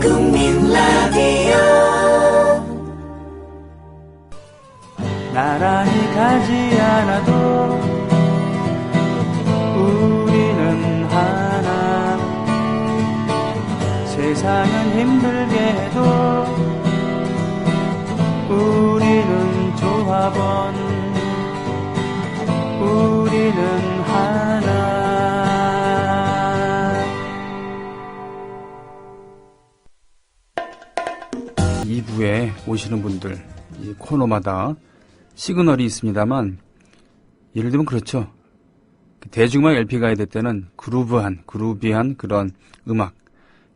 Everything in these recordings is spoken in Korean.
국민 라디오 나란히 가지 않아도 우리는 하나 세상은 힘들게 해도 우리는 조합원 우리는 하나 2부에 오시는 분들 이 코너마다 시그널이 있습니다만 예를 들면 그렇죠. 대중음악 LP 가이드 때는 그루비한 그런 음악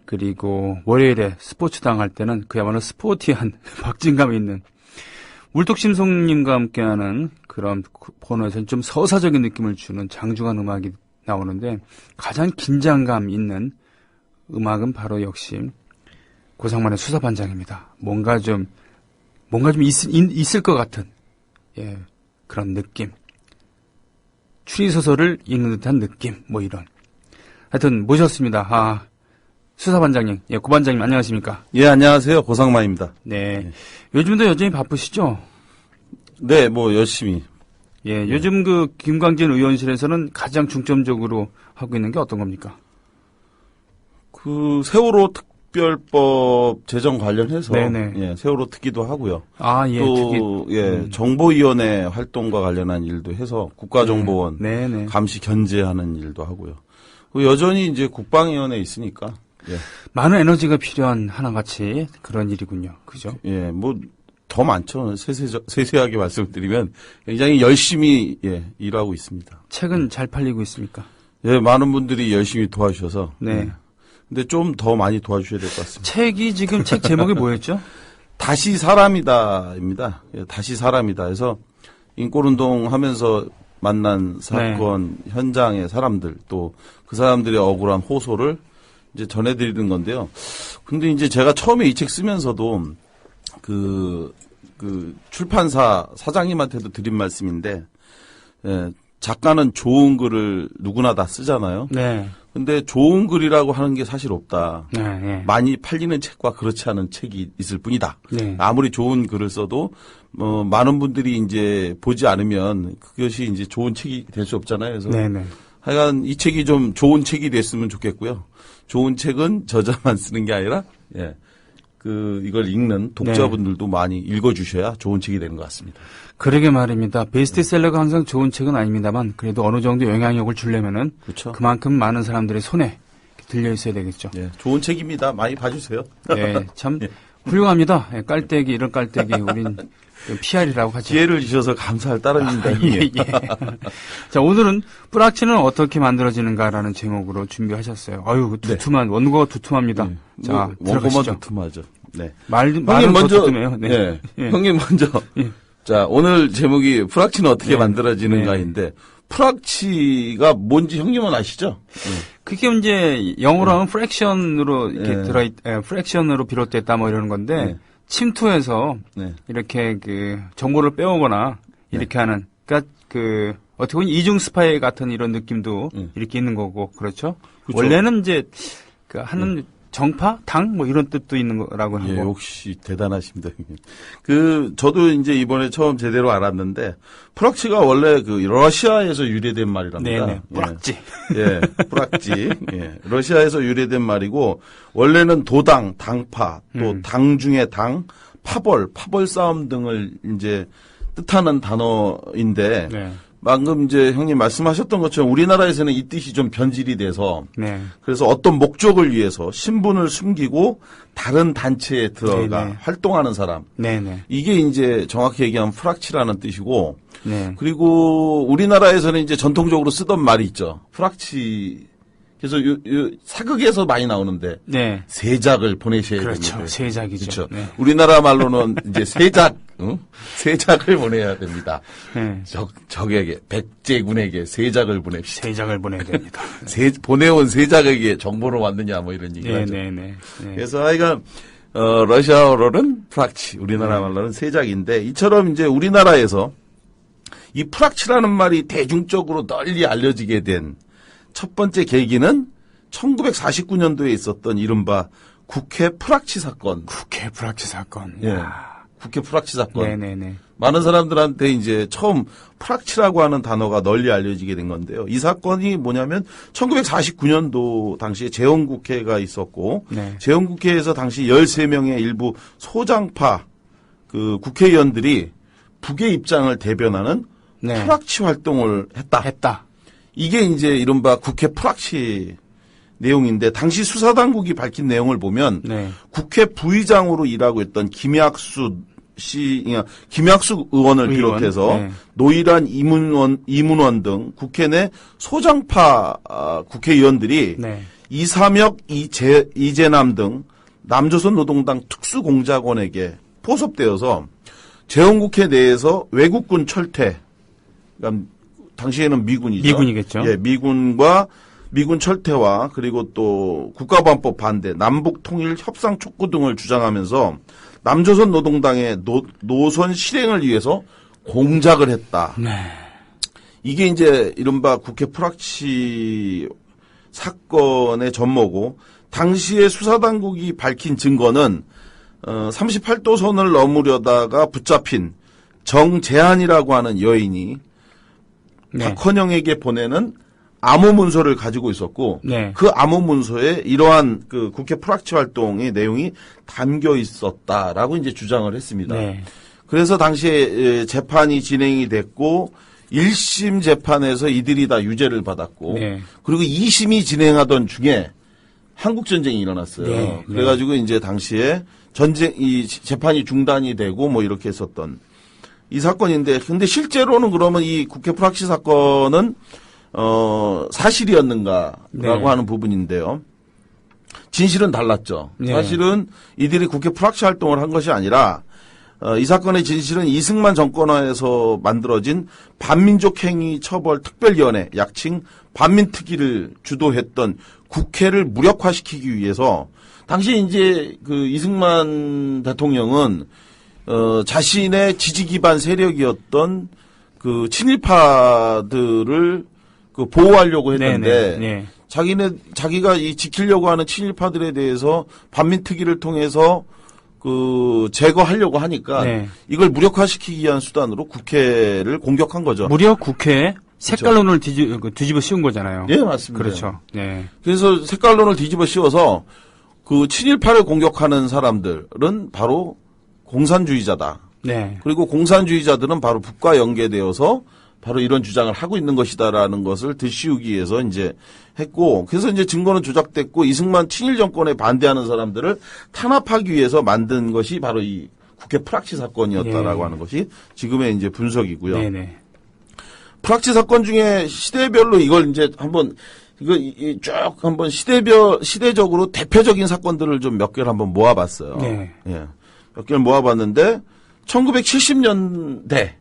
그리고 월요일에 스포츠당 할 때는 그야말로 스포티한 박진감 있는 울톡심송님과 함께하는 그런 코너에서는 좀 서사적인 느낌을 주는 장중한 음악이 나오는데 가장 긴장감 있는 음악은 바로 역시 고상만의 수사반장입니다. 뭔가 좀 있을 것 같은 예, 그런 느낌. 추리소설을 읽는 듯한 느낌, 뭐 이런. 하여튼, 모셨습니다. 수사반장님. 예, 고반장님, 안녕하십니까? 예, 안녕하세요. 고상만입니다. 네. 네. 요즘도 여전히 바쁘시죠? 네, 뭐, 열심히. 예, 요즘 김광진 의원실에서는 가장 중점적으로 하고 있는 게 어떤 겁니까? 세월호 특별법 제정 관련해서. 네네. 예, 세월호 특기도 하고요. 예, 또, 예, 정보위원회 활동과 관련한 일도 해서 국가정보원 네네. 감시 견제하는 일도 하고요. 여전히 이제 국방위원회에 있으니까. 예. 많은 에너지가 필요한 하나같이 그런 일이군요. 그죠? 예, 뭐, 더 많죠. 세세하게 말씀드리면 굉장히 열심히, 예, 일하고 있습니다. 책은 잘 팔리고 있습니까? 예, 많은 분들이 열심히 도와주셔서. 네. 예. 근데 좀 더 많이 도와주셔야 될 것 같습니다. 책이 지금 책 제목이 뭐였죠? 다시 사람이다입니다. 예, 다시 사람이다. 해서 인권운동 하면서 만난 사건 현장의 사람들 또 그 사람들의 억울한 호소를 이제 전해드리는 건데요. 근데 이제 제가 처음에 이 책 쓰면서도 그 출판사 사장님한테도 드린 말씀인데, 예, 작가는 좋은 글을 누구나 다 쓰잖아요. 네. 근데 좋은 글이라고 하는 게 사실 없다. 네. 많이 팔리는 책과 그렇지 않은 책이 있을 뿐이다. 네. 아무리 좋은 글을 써도 많은 분들이 이제 보지 않으면 그것이 이제 좋은 책이 될 수 없잖아요. 그래서 네네. 하여간 이 책이 좀 좋은 책이 됐으면 좋겠고요. 좋은 책은 저자만 쓰는 게 아니라 예. 이걸 읽는 독자분들도 많이 읽어주셔야 좋은 책이 되는 것 같습니다. 그러게 말입니다. 베스트셀러가 항상 좋은 책은 아닙니다만 그래도 어느 정도 영향력을 주려면은 그렇죠. 그만큼 많은 사람들의 손에 들려 있어야 되겠죠. 예, 좋은 책입니다. 많이 봐주세요. 네, 참 훌륭합니다. 예, 깔때기 이런 깔때기 우린 PR이라고 하죠. 기회를 주셔서 감사할 따름입니다. 예. 자, 오늘은 뿌락치는 어떻게 만들어지는가라는 제목으로 준비하셨어요. 아유, 두툼한 원고가 두툼합니다. 자, 원고만 들어가시죠. 두툼하죠. 네. 말은 먼저 두툼해요. 네. 예. 예. 형님 먼저. 예. 자, 오늘 제목이 프락치는 어떻게 네. 만들어지는가인데 프락치가 뭔지 형님은 아시죠? 그게 이제 영어로 하면 프랙션으로 이렇게 프랙션으로 비롯됐다 뭐 이러는 건데 침투해서 이렇게 정보를 빼오거나 이렇게 하는 그러니까 어떻게 보면 이중 스파이 같은 이런 느낌도 이렇게 있는 거고 그렇죠? 그렇죠. 원래는 이제 하는 정파, 당 뭐 이런 뜻도 있는 거라고 하고. 예, 역시 대단하십니다. 저도 이제 이번에 처음 제대로 알았는데 프락치가 원래 러시아에서 유래된 말이랍니다. 네네. 뿌락지. 예, 뿌락지. 예, 러시아에서 유래된 말이고 원래는 도당, 당파, 또 당 중의 당, 파벌 싸움 등을 이제 뜻하는 단어인데. 네. 방금 이제 형님 말씀하셨던 것처럼 우리나라에서는 이 뜻이 좀 변질이 돼서 그래서 어떤 목적을 위해서 신분을 숨기고 다른 단체에 들어가 활동하는 사람. 이게 이제 정확히 얘기하면 프락치라는 뜻이고 그리고 우리나라에서는 이제 전통적으로 쓰던 말이 있죠. 프락치. 그래서 사극에서 많이 나오는데 세작을 보내셔야 됩니다. 그렇죠. 세작이죠. 그렇죠. 우리나라 말로는 이제 세작을 보내야 됩니다. 적에게 백제군에게 세작을 보냅시다. 세작을 보내야 됩니다. 보내온 세작에게 정보를 왔느냐 뭐 이런 얘기를 하죠. 그래서 하여간 러시아어로는 프락치, 우리나라 말로는 세작인데 이처럼 이제 우리나라에서 이 프락치라는 말이 대중적으로 널리 알려지게 된 첫 번째 계기는 1949년도에 있었던 이른바 국회 프락치 사건. 국회 프락치 사건. 예. 국회 프락치 사건. 네네네. 많은 사람들한테 이제 처음 프락치라고 하는 단어가 널리 알려지게 된 건데요. 이 사건이 뭐냐면 1949년도 당시에 재헌국회가 있었고 네. 재헌국회에서 당시 13명의 일부 소장파 그 국회의원들이 북의 입장을 대변하는 네. 프락치 활동을 했다. 이게 이제 이른바 국회 프락치 내용인데 당시 수사당국이 밝힌 내용을 보면 네. 국회 부의장으로 일하고 있던 김약수 의원을 비롯해서 네. 노일한 이문원 등 국회 내 소장파 국회의원들이 네. 이삼혁, 이재남 등 남조선 노동당 특수공작원에게 포섭되어서 재헌국회 내에서 외국군 철퇴, 그러니까 당시에는 미군이죠. 미군이겠죠. 예, 미군 철퇴와 그리고 또 국가보안법 반대, 남북 통일 협상 촉구 등을 주장하면서 남조선 노동당의 노선 실행을 위해서 공작을 했다. 네. 이게 이제 이른바 국회 프락치 사건의 전모고 당시에 수사당국이 밝힌 증거는 38도선을 넘으려다가 붙잡힌 정재한이라고 하는 여인이 네. 박헌영에게 보내는 암호 문서를 가지고 있었고 네. 그 암호 문서에 이러한 그 국회 프락치 활동의 내용이 담겨 있었다라고 이제 주장을 했습니다. 네. 그래서 당시에 재판이 진행이 됐고 1심 재판에서 이들이 다 유죄를 받았고 네. 그리고 2심이 진행하던 중에 한국 전쟁이 일어났어요. 네. 그래가지고 이제 당시에 이 재판이 중단이 되고 뭐 이렇게 했었던 이 사건인데 근데 실제로는 그러면 이 국회 프락치 사건은 사실이었는가라고 네. 하는 부분인데요. 진실은 달랐죠. 네. 사실은 이들이 국회 프락치 활동을 한 것이 아니라 이 사건의 진실은 이승만 정권하에서 만들어진 반민족행위 처벌 특별위원회, 약칭 반민특위를 주도했던 국회를 무력화시키기 위해서 당시 이제 그 이승만 대통령은 자신의 지지 기반 세력이었던 그 친일파들을 그 보호하려고 했는데 네네. 자기가 이 지키려고 하는 친일파들에 대해서 반민특위를 통해서 그 제거하려고 하니까 네. 이걸 무력화시키기 위한 수단으로 국회를 공격한 거죠. 무려 국회에 색깔론을 뒤집어 씌운 거잖아요. 예, 맞습니다. 그렇죠. 네. 그래서 색깔론을 뒤집어 씌워서 그 친일파를 공격하는 사람들은 바로 공산주의자다. 네. 그리고 공산주의자들은 바로 북과 연계되어서 바로 이런 주장을 하고 있는 것이다라는 것을 들씌우기 위해서 이제 했고, 그래서 이제 증거는 조작됐고, 이승만 친일 정권에 반대하는 사람들을 탄압하기 위해서 만든 것이 바로 이 국회 프락치 사건이었다라고 네. 하는 것이 지금의 이제 분석이고요. 네네. 프락치 사건 중에 시대별로 이걸 이제 한번 쭉 한번 시대적으로 대표적인 사건들을 좀 몇 개를 한번 모아봤어요. 네. 예. 몇 개를 모아봤는데 1970년대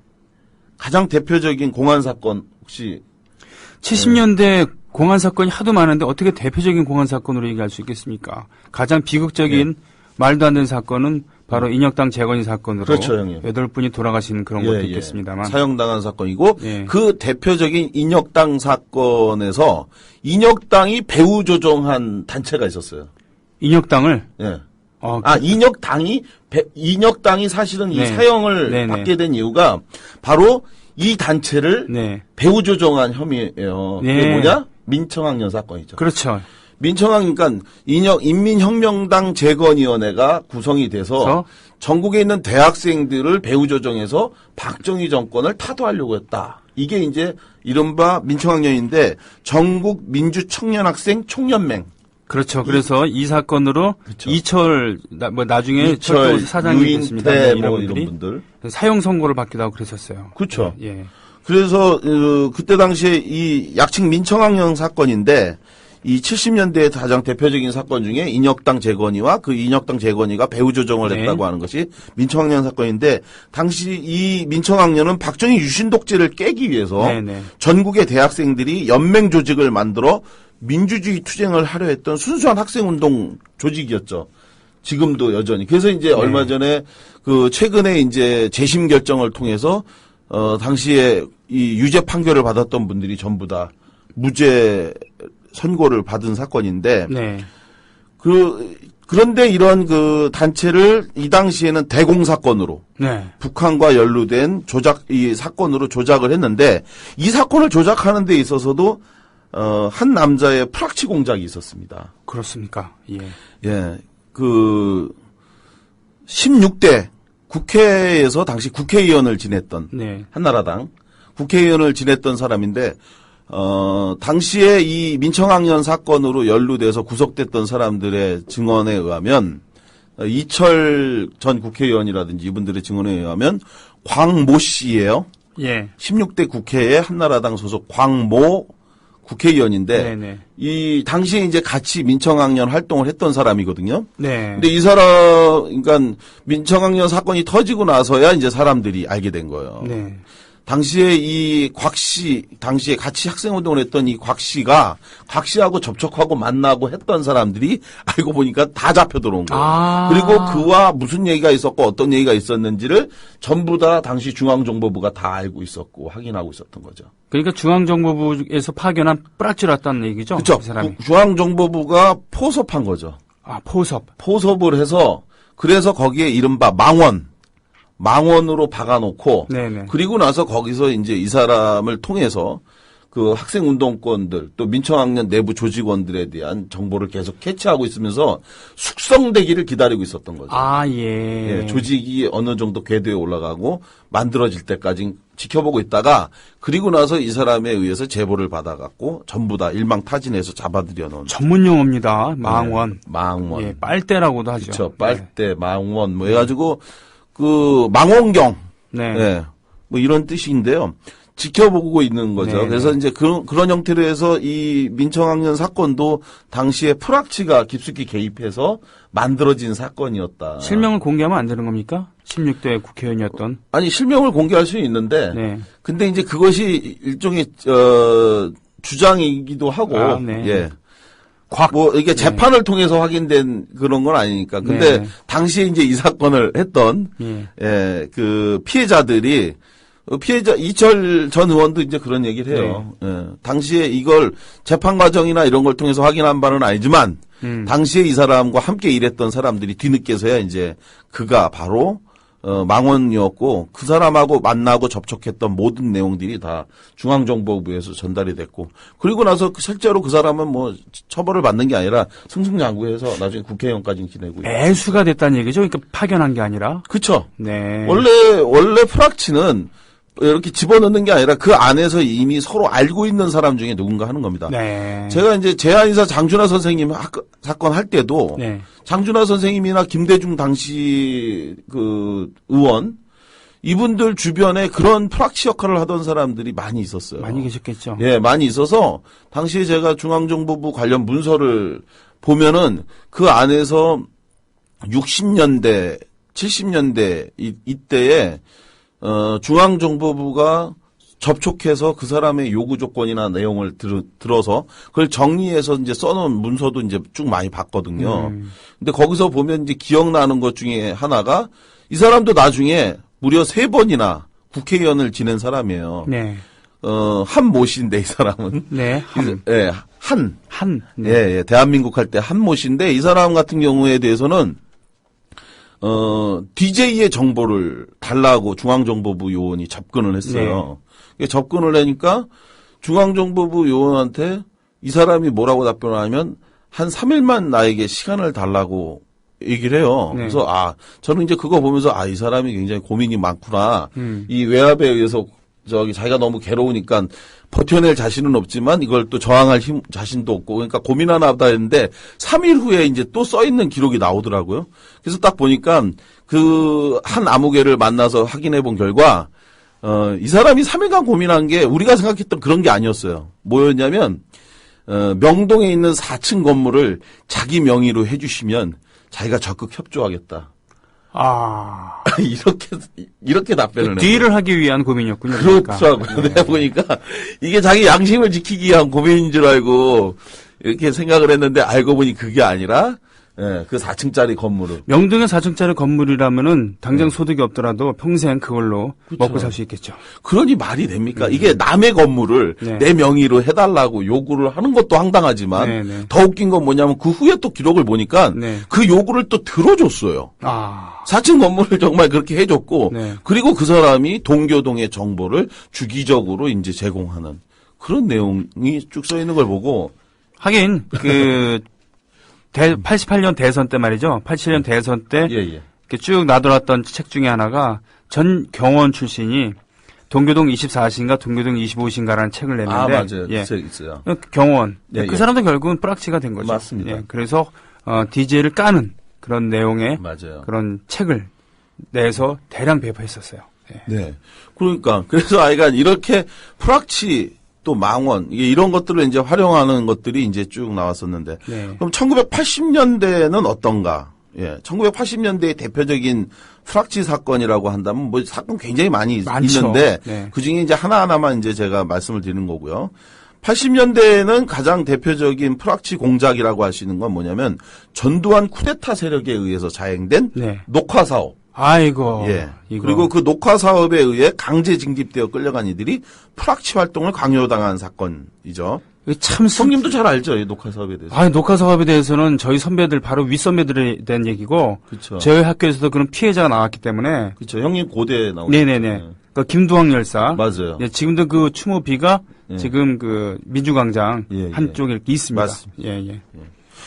가장 대표적인 공안 사건 혹시 70년대 공안 사건이 하도 많은데 어떻게 대표적인 공안 사건으로 얘기할 수 있겠습니까? 가장 비극적인 말도 안 되는 사건은 바로 인혁당 재건이 사건으로 그렇죠, 형님. 8분이 돌아가신 그런 것도 있겠습니다만. 사형당한 사건이고 예. 그 대표적인 인혁당 사건에서 인혁당이 배후 조종한 단체가 있었어요. 인혁당을 예. 인혁당이 사실은 이 네. 사형을 네네. 받게 된 이유가 바로 이 단체를 네. 배후 조종한 혐의예요. 그게 네. 뭐냐? 민청학년 사건이죠. 그렇죠. 민청학 그러니까 인민혁명당 재건위원회가 구성이 돼서 전국에 있는 대학생들을 배후 조정해서 박정희 정권을 타도하려고 했다. 이게 이제 이른바 민청학년인데 전국 민주청년학생 총연맹. 그렇죠. 그래서 이 사건으로 그렇죠. 이철 나중에 철도 사장이 됐습니다. 유인태 이런 뭐 이런 분들이 분들. 사형 선고를 받기도 하고 그랬었어요. 그렇죠. 예. 그래서 그때 당시에 이 약칭 민청학년 사건인데 이 70년대의 가장 대표적인 사건 중에 인혁당 재건이와 그 인혁당 재건이가 배후 조정을 네. 했다고 하는 것이 민청학년 사건인데 당시 이 민청학년은 박정희 유신 독재를 깨기 위해서 네네. 전국의 대학생들이 연맹 조직을 만들어 민주주의 투쟁을 하려 했던 순수한 학생운동 조직이었죠. 지금도 여전히. 그래서 이제 얼마 전에 그 최근에 이제 재심 결정을 통해서 당시에 이 유죄 판결을 받았던 분들이 전부 다 무죄 선고를 받은 사건인데 네. 그런데 이런 그 단체를 이 당시에는 대공사건으로 네. 북한과 연루된 이 사건으로 조작을 했는데 이 사건을 조작하는 데 있어서도 한 남자의 프락치 공작이 있었습니다. 그렇습니까? 예. 예. 16대 국회에서 당시 국회의원을 지냈던 네. 한나라당 국회의원을 지냈던 사람인데 당시에 이 민청학년 사건으로 연루돼서 구속됐던 사람들의 증언에 의하면 이철 전 국회의원이라든지 이분들의 증언에 의하면 광모 씨예요. 예. 16대 국회의 한나라당 소속 광모 국회의원인데 네네. 이 당시에 이제 같이 민청학년 활동을 했던 사람이거든요. 네. 근데 이 사람 그러니까 민청학년 사건이 터지고 나서야 이제 사람들이 알게 된 거예요. 네. 당시에 이 곽 씨, 당시에 같이 학생운동을 했던 이 곽 씨가 곽 씨하고 접촉하고 만나고 했던 사람들이 알고 보니까 다 잡혀 들어온 거예요. 아. 그리고 그와 무슨 얘기가 있었고 어떤 얘기가 있었는지를 전부 다 당시 중앙정보부가 다 알고 있었고 확인하고 있었던 거죠. 그러니까 중앙정보부에서 파견한 뿌락질 왔다는 얘기죠? 그렇죠. 그 사람이. 중앙정보부가 포섭한 거죠. 아, 포섭. 포섭을 해서 그래서 거기에 이른바 망원으로 박아놓고 네네. 그리고 나서 거기서 이제 이 사람을 통해서 그 학생운동권들 또 민청학년 내부 조직원들에 대한 정보를 계속 캐치하고 있으면서 숙성되기를 기다리고 있었던 거죠. 아, 예. 예, 조직이 어느 정도 궤도에 올라가고 만들어질 때까지 지켜보고 있다가 그리고 나서 이 사람에 의해서 제보를 받아갖고 전부 다 일망타진해서 잡아들여 놓은 전문 용어입니다. 망원. 네, 망원. 예, 빨대라고도 하죠. 그렇죠. 빨대, 망원 뭐 해가지고 그 망원경. 네. 예, 뭐 이런 뜻인데요. 지켜보고 있는 거죠. 네네. 그래서 이제 그런 형태로 해서 이 민청학년 사건도 당시에 프락치가 깊숙이 개입해서 만들어진 사건이었다. 실명을 공개하면 안 되는 겁니까? 16대 국회의원이었던. 아니 실명을 공개할 수는 있는데, 네. 근데 이제 그것이 일종의 주장이기도 하고, 아, 네. 예. 뭐 이게 재판을 통해서 확인된 그런 건 아니니까. 근데 네. 당시에 이제 이 사건을 했던 예. 그 피해자 이철 전 의원도 이제 그런 얘기를 해요. 예. 당시에 이걸 재판 과정이나 이런 걸 통해서 확인한 바는 아니지만 당시에 이 사람과 함께 일했던 사람들이 뒤늦게서야 이제 그가 바로 망원이었고 그 사람하고 만나고 접촉했던 모든 내용들이 다 중앙정보부에서 전달이 됐고 그리고 나서 실제로 그 사람은 뭐 처벌을 받는 게 아니라 승승장구해서 나중에 국회의원까지 지내고 애수가 됐다는 얘기죠. 그러니까 파견한 게 아니라. 그렇죠. 네. 원래 프락치는 이렇게 집어넣는 게 아니라 그 안에서 이미 서로 알고 있는 사람 중에 누군가 하는 겁니다. 네. 제가 이제 제한이사 장준하 선생님 사건 할 때도 네. 장준하 선생님이나 김대중 당시 그 의원 이분들 주변에 그런 프락치 역할을 하던 사람들이 많이 있었어요. 많이 계셨겠죠. 예, 많이 있어서 당시에 제가 중앙정보부 관련 문서를 보면은 그 안에서 60년대, 70년대 이때에 중앙정보부가 접촉해서 그 사람의 요구 조건이나 내용을 들어서 그걸 정리해서 이제 써놓은 문서도 이제 쭉 많이 봤거든요. 근데 거기서 보면 이제 기억나는 것 중에 하나가 이 사람도 나중에 무려 3번이나 국회의원을 지낸 사람이에요. 네. 한모 씨인데 이 사람은. 네. 네, 네. 예, 대한민국 할 때 한모 씨인데 이 사람 같은 경우에 대해서는 DJ의 정보를 달라고 중앙정보부 요원이 접근을 했어요. 네. 접근을 하니까 중앙정보부 요원한테 이 사람이 뭐라고 답변을 하면 한 3일만 나에게 시간을 달라고 얘기를 해요. 네. 그래서 저는 이제 그거 보면서 이 사람이 굉장히 고민이 많구나. 이 외압에 의해서 자기가 너무 괴로우니까 버텨낼 자신은 없지만 이걸 또 저항할 자신도 없고 그러니까 고민하나 보다 했는데 3일 후에 이제 또 써있는 기록이 나오더라고요. 그래서 딱 보니까 그 한 아무개를 만나서 확인해 본 결과 이 사람이 3일간 고민한 게 우리가 생각했던 그런 게 아니었어요. 뭐였냐면 명동에 있는 4층 건물을 자기 명의로 해주시면 자기가 적극 협조하겠다. 이렇게 답변을 딜을 하기 위한 고민이었군요. 그렇더라고요. 그러니까. 내가 보니까 이게 자기 양심을 지키기 위한 고민인 줄 알고 이렇게 생각을 했는데 알고 보니 그게 아니라 예, 그 4층짜리 건물을. 명동의 4층짜리 건물이라면은 당장 소득이 없더라도 평생 그걸로 그쵸. 먹고 살 수 있겠죠. 그러니 말이 됩니까? 이게 남의 건물을 네. 내 명의로 해달라고 요구를 하는 것도 황당하지만 네, 네. 더 웃긴 건 뭐냐면 그 후에 또 기록을 보니까 네. 그 요구를 또 들어줬어요. 아. 4층 건물을 정말 그렇게 해줬고 네. 그리고 그 사람이 동교동의 정보를 주기적으로 이제 제공하는 그런 내용이 쭉 써 있는 걸 보고 하긴 88년 대선 때 말이죠. 87년 대선 때 예, 예. 이렇게 쭉 놔둬놨던 책 중에 하나가 전 경원 출신이 동교동 24시인가 동교동 25시인가라는 책을 냈는데 아, 맞아요. 예. 그 있어요. 경원. 예, 그 예. 사람도 결국은 프락치가 된 거죠. 맞습니다. 예. 그래서 DJ를 까는 그런 내용의 맞아요. 그런 책을 내서 대량 배포했었어요. 예. 네. 그러니까 그래서 아이가 이렇게 프락치 또 망원 이런 것들을 이제 활용하는 것들이 이제 쭉 나왔었는데 네. 그럼 1980년대는 어떤가? 예. 1980년대의 대표적인 프락치 사건이라고 한다면 뭐 사건 굉장히 많이 많죠. 있는데 네. 그중에 이제 하나하나만 이제 제가 말씀을 드리는 거고요. 80년대에는 가장 대표적인 프락치 공작이라고 할 수 있는 건 뭐냐면 전두환 쿠데타 세력에 의해서 자행된 네. 녹화 사업. 아이고. 예. 이거. 그리고 그 녹화 사업에 의해 강제 징집되어 끌려간 이들이 프락치 활동을 강요당한 사건이죠. 이게 참 형님도 잘 알죠, 이 녹화 사업에 대해서. 아, 녹화 사업에 대해서는 저희 선배들 바로 윗선배들에 대한 얘기고 그렇죠. 저희 학교에서도 그런 피해자가 나왔기 때문에 그렇죠. 형님 고대 나오죠. 네네네. 그 김두학 열사. 맞아요. 예, 지금도 그 추모비가 예. 지금 그 민주광장 예, 예. 한쪽에 이렇게 있습니다. 맞습니다. 예, 예.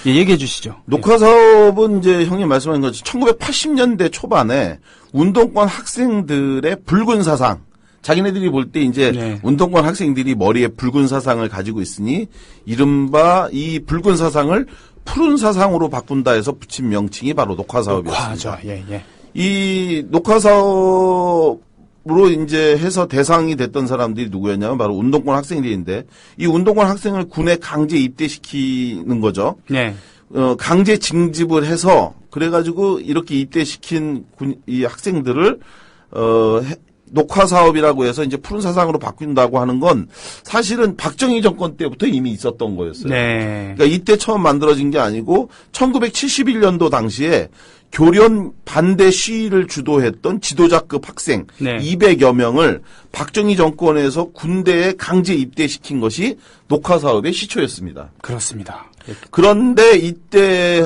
예, 얘기해 주시죠. 녹화 사업은 이제 형님 말씀하신 것처럼 1980년대 초반에 운동권 학생들의 붉은 사상, 자기네들이 볼 때 이제 네. 운동권 학생들이 머리에 붉은 사상을 가지고 있으니 이른바 이 붉은 사상을 푸른 사상으로 바꾼다 해서 붙인 명칭이 바로 녹화 사업이었습니다. 녹화죠. 예, 예. 이 녹화 사업으로 이제 해서 대상이 됐던 사람들이 누구였냐면 바로 운동권 학생들인데 이 운동권 학생을 군에 강제 입대시키는 거죠. 네. 강제 징집을 해서 그래가지고 이렇게 입대시킨 이 학생들을 녹화 사업이라고 해서 이제 푸른 사상으로 바뀐다고 하는 건 사실은 박정희 정권 때부터 이미 있었던 거였어요. 네. 그러니까 이때 처음 만들어진 게 아니고 1971년도 당시에 교련 반대 시위를 주도했던 지도자급 학생 네. 200여 명을 박정희 정권에서 군대에 강제 입대시킨 것이 녹화 사업의 시초였습니다. 그렇습니다. 예. 그런데 이때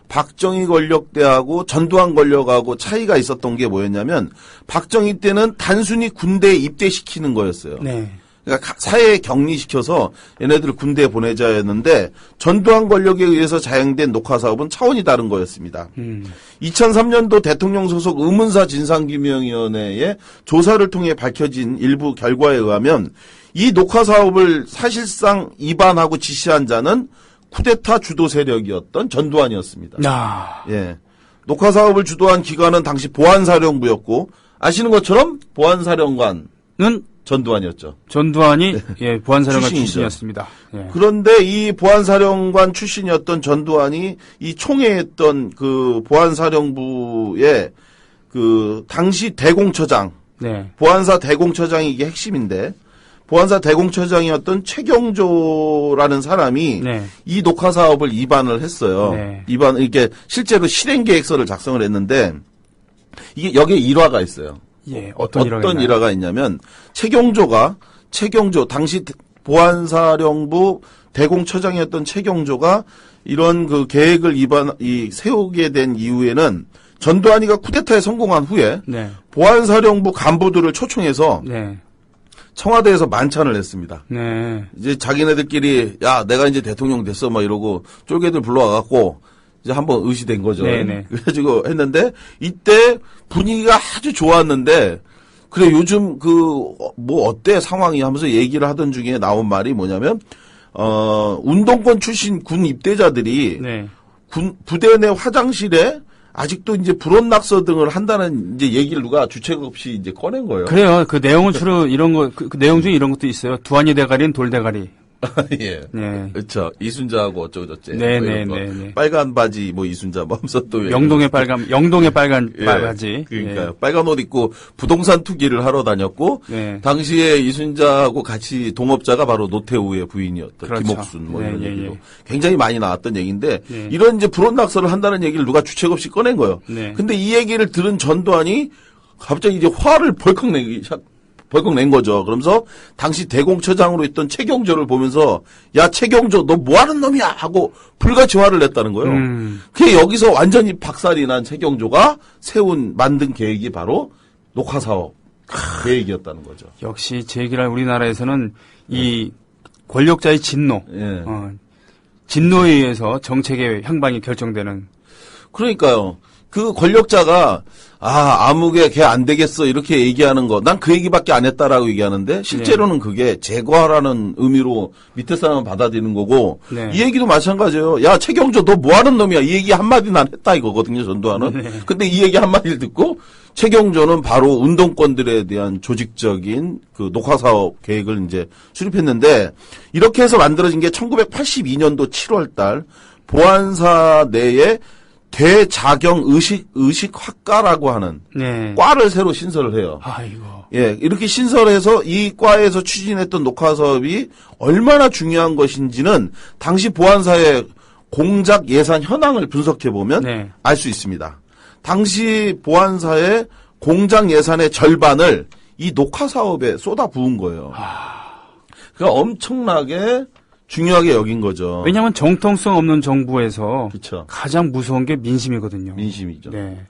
박정희 권력대하고 전두환 권력하고 차이가 있었던 게 뭐였냐면 박정희 때는 단순히 군대에 입대시키는 거였어요. 네. 그러니까 사회에 격리시켜서 얘네들을 군대에 보내자였는데 전두환 권력에 의해서 자행된 녹화 사업은 차원이 다른 거였습니다. 2003년도 대통령 소속 의문사 진상규명위원회의 조사를 통해 밝혀진 일부 결과에 의하면 이 녹화 사업을 사실상 입안하고 지시한 자는 쿠데타 주도 세력이었던 전두환이었습니다. 아. 예. 녹화 사업을 주도한 기관은 당시 보안사령부였고 아시는 것처럼 보안사령관은 전두환이었죠. 전두환이 예, 보안사령관 출신이죠. 출신이었습니다. 예. 그런데 이 보안사령관 출신이었던 전두환이 이 총회했던 그 보안사령부의 그 당시 대공처장, 네. 보안사 대공처장이 이게 핵심인데 보안사 대공처장이었던 최경조라는 사람이 네. 이 녹화 사업을 입안을 했어요. 네. 이렇게 실제로 실행 계획서를 작성을 했는데 이게 여기에 일화가 있어요. 예. 어떤 일화가 일화가 있냐면 최경조 당시 보안사령부 대공처장이었던 최경조가 이런 그 계획을 세우게 된 이후에는 전두환이가 쿠데타에 성공한 후에 네. 보안사령부 간부들을 초청해서 네. 청와대에서 만찬을 했습니다. 네. 이제 자기네들끼리 야 내가 이제 대통령 됐어 막 이러고 쫄개들 불러와갖고 이제 한번 의시된 거죠. 네네. 그래가지고 했는데 이때 분위기가 아주 좋았는데 그래 요즘 그 뭐 어때 상황이 하면서 얘기를 하던 중에 나온 말이 뭐냐면 운동권 출신 군 입대자들이 네. 군 부대 내 화장실에 아직도 이제 불온낙서 등을 한다는 이제 얘기를 누가 주책 없이 이제 꺼낸 거예요. 그래요. 그 내용은 주로 이런 거, 그 내용 중에 이런 것도 있어요. 두한이 대가리는 돌대가리. 예. 네. 그렇죠. 이순자하고 어쩌고저쩌고. 네네네. 빨간 바지 뭐 이순자 뭐 하면서 또 영동의 빨간 예. 바지. 그러니까요. 예. 빨간 옷 입고 부동산 투기를 하러 다녔고 네. 당시에 이순자하고 같이 동업자가 바로 노태우의 부인이었던 그렇죠. 김옥순 뭐 이런 예, 예, 얘기도 예. 굉장히 많이 나왔던 얘기인데 예. 이런 이제 불온낙서를 한다는 얘기를 누가 주책 없이 꺼낸 거예요. 네. 근데 이 얘기를 들은 전두환이 갑자기 이제 화를 벌컥 낸 거죠. 그러면서 당시 대공처장으로 있던 최경조를 보면서 야 최경조 너 뭐하는 놈이야 하고 불같이 화를 냈다는 거예요. 그게 여기서 완전히 박살이 난 최경조가 만든 계획이 바로 녹화사업 계획이었다는 거죠. 역시 제기랄 우리나라에서는 이 권력자의 진노, 예. 진노에 의해서 정책의 향방이 결정되는. 그러니까요. 그 권력자가 아무개 걔 안 되겠어 이렇게 얘기하는 거 난 그 얘기밖에 안 했다라고 얘기하는데 실제로는 그게 제거하라는 의미로 밑에 사람은 받아들이는 거고 네. 이 얘기도 마찬가지예요. 야 최경조 너 뭐하는 놈이야 이 얘기 한마디 난 했다 이거거든요 전두환은. 네. 근데 이 얘기 한마디를 듣고 최경조는 바로 운동권들에 대한 조직적인 그 녹화사업 계획을 이제 수립했는데 이렇게 해서 만들어진 게 1982년도 7월 달 보안사 내에 대자경 의식학과라고 하는 네. 과를 새로 신설을 해요. 아이고. 예, 이렇게 신설해서 이 과에서 추진했던 녹화 사업이 얼마나 중요한 것인지는 당시 보안사의 공작 예산 현황을 분석해 보면 네. 알 수 있습니다. 당시 보안사의 공작 예산의 절반을 이 녹화 사업에 쏟아 부은 거예요. 그러니까 엄청나게 중요하게 여긴 거죠. 왜냐하면 정통성 없는 정부에서 그쵸. 가장 무서운 게 민심이거든요. 민심이죠. 네.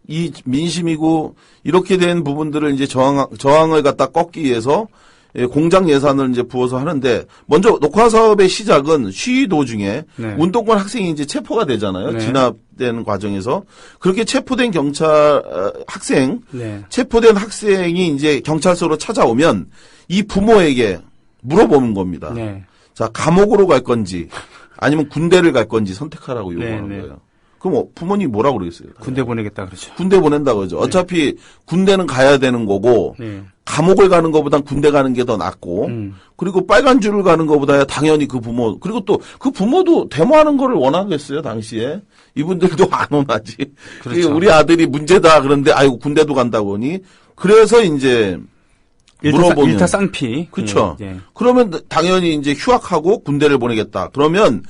이 민심이고 이렇게 된 부분들을 이제 저항을 갖다 꺾기 위해서 공작 예산을 이제 부어서 하는데 먼저 녹화 사업의 시작은 시위 도중에 네. 운동권 학생이 이제 체포가 되잖아요. 네. 진압되는 과정에서 그렇게 체포된 네. 체포된 학생이 이제 경찰서로 찾아오면 이 부모에게 물어보는 겁니다. 네. 자, 감옥으로 갈 건지 아니면 군대를 갈 건지 선택하라고 요구하는 네. 거예요. 그럼 부모님이 뭐라고 그러겠어요? 군대 보내겠다 그러죠. 군대 보낸다고 그러죠. 어차피 군대는 가야 되는 거고 네. 감옥을 가는 것보단 군대 가는 게 더 낫고 그리고 빨간 줄을 가는 것보다 당연히 그 부모 그리고 또 그 부모도 데모하는 거를 원하겠어요 당시에 이분들도 안 원하지. 그렇죠. 우리 아들이 문제다 그런데 아이고 군대도 간다고 하니 그래서 이제 물어보면 일타 쌍피. 그렇죠. 예. 그러면 당연히 이제 휴학하고 군대를 보내겠다. 그러면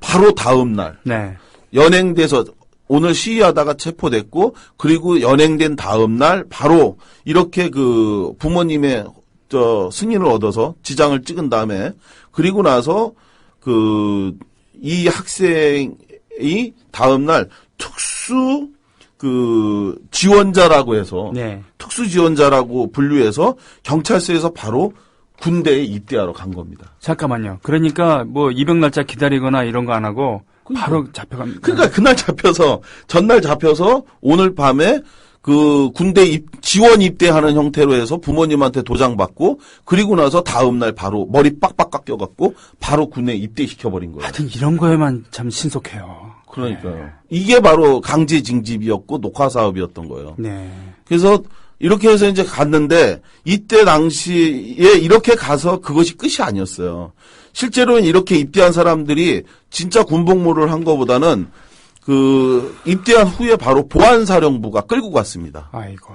바로 다음 날 네. 연행돼서 오늘 시위하다가 체포됐고 그리고 연행된 다음 날 바로 이렇게 그 부모님의 승인을 얻어서 지장을 찍은 다음에 그리고 나서 이 학생이 다음 날 특수 지원자라고 해서 네. 특수 지원자라고 분류해서 경찰서에서 바로 군대에 입대하러 간 겁니다. 잠깐만요. 그러니까 뭐 입영 날짜 기다리거나 이런 거 안 하고 바로 잡혀갑니다. 그러니까 그날 잡혀서 전날 잡혀서 오늘 밤에 그 군대 지원 입대하는 형태로 해서 부모님한테 도장 받고 그리고 나서 다음 날 바로 머리 빡빡 깎여갖고 바로 군에 입대시켜 버린 거예요. 하여튼 이런 거에만 참 신속해요. 그러니까요. 네. 이게 바로 강제 징집이었고 녹화 사업이었던 거예요. 네. 그래서 이렇게 해서 이제 갔는데 이때 당시에 이렇게 가서 그것이 끝이 아니었어요. 실제로는 이렇게 입대한 사람들이 진짜 군복무를 한 것보다는 입대한 후에 바로 보안사령부가 끌고 갔습니다. 아이고.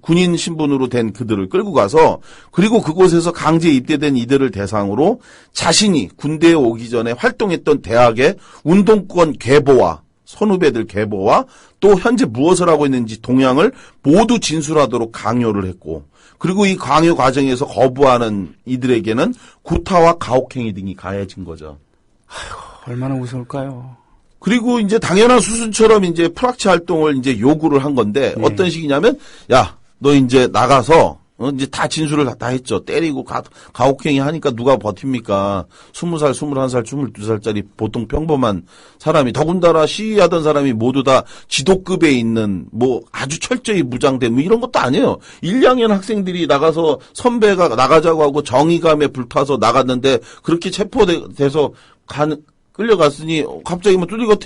군인 신분으로 된 그들을 끌고 가서 그리고 그곳에서 강제 입대된 이들을 대상으로 자신이 군대에 오기 전에 활동했던 대학의 운동권 계보와 선후배들 계보와 또 현재 무엇을 하고 있는지 동향을 모두 진술하도록 강요를 했고 그리고 이 강요 과정에서 거부하는 이들에게는 구타와 가혹행위 등이 가해진 거죠. 얼마나 무서울까요? 그리고 이제 당연한 수순처럼 이제 프락치 활동을 이제 요구를 한 건데 네. 어떤 식이냐면 야, 너 이제 나가서 이제 다 진술을 다 했죠. 때리고 가혹행위 하니까 누가 버팁니까? 20살, 21살, 22살짜리 보통 평범한 사람이 더군다나 시위하던 사람이 모두 다 지도급에 있는 뭐 아주 철저히 무장된 뭐 이런 것도 아니에요. 1, 2학년 학생들이 나가서 선배가 나가자고 하고 정의감에 불타서 나갔는데 그렇게 체포돼서 끌려갔으니 갑자기 뭐 뚫리고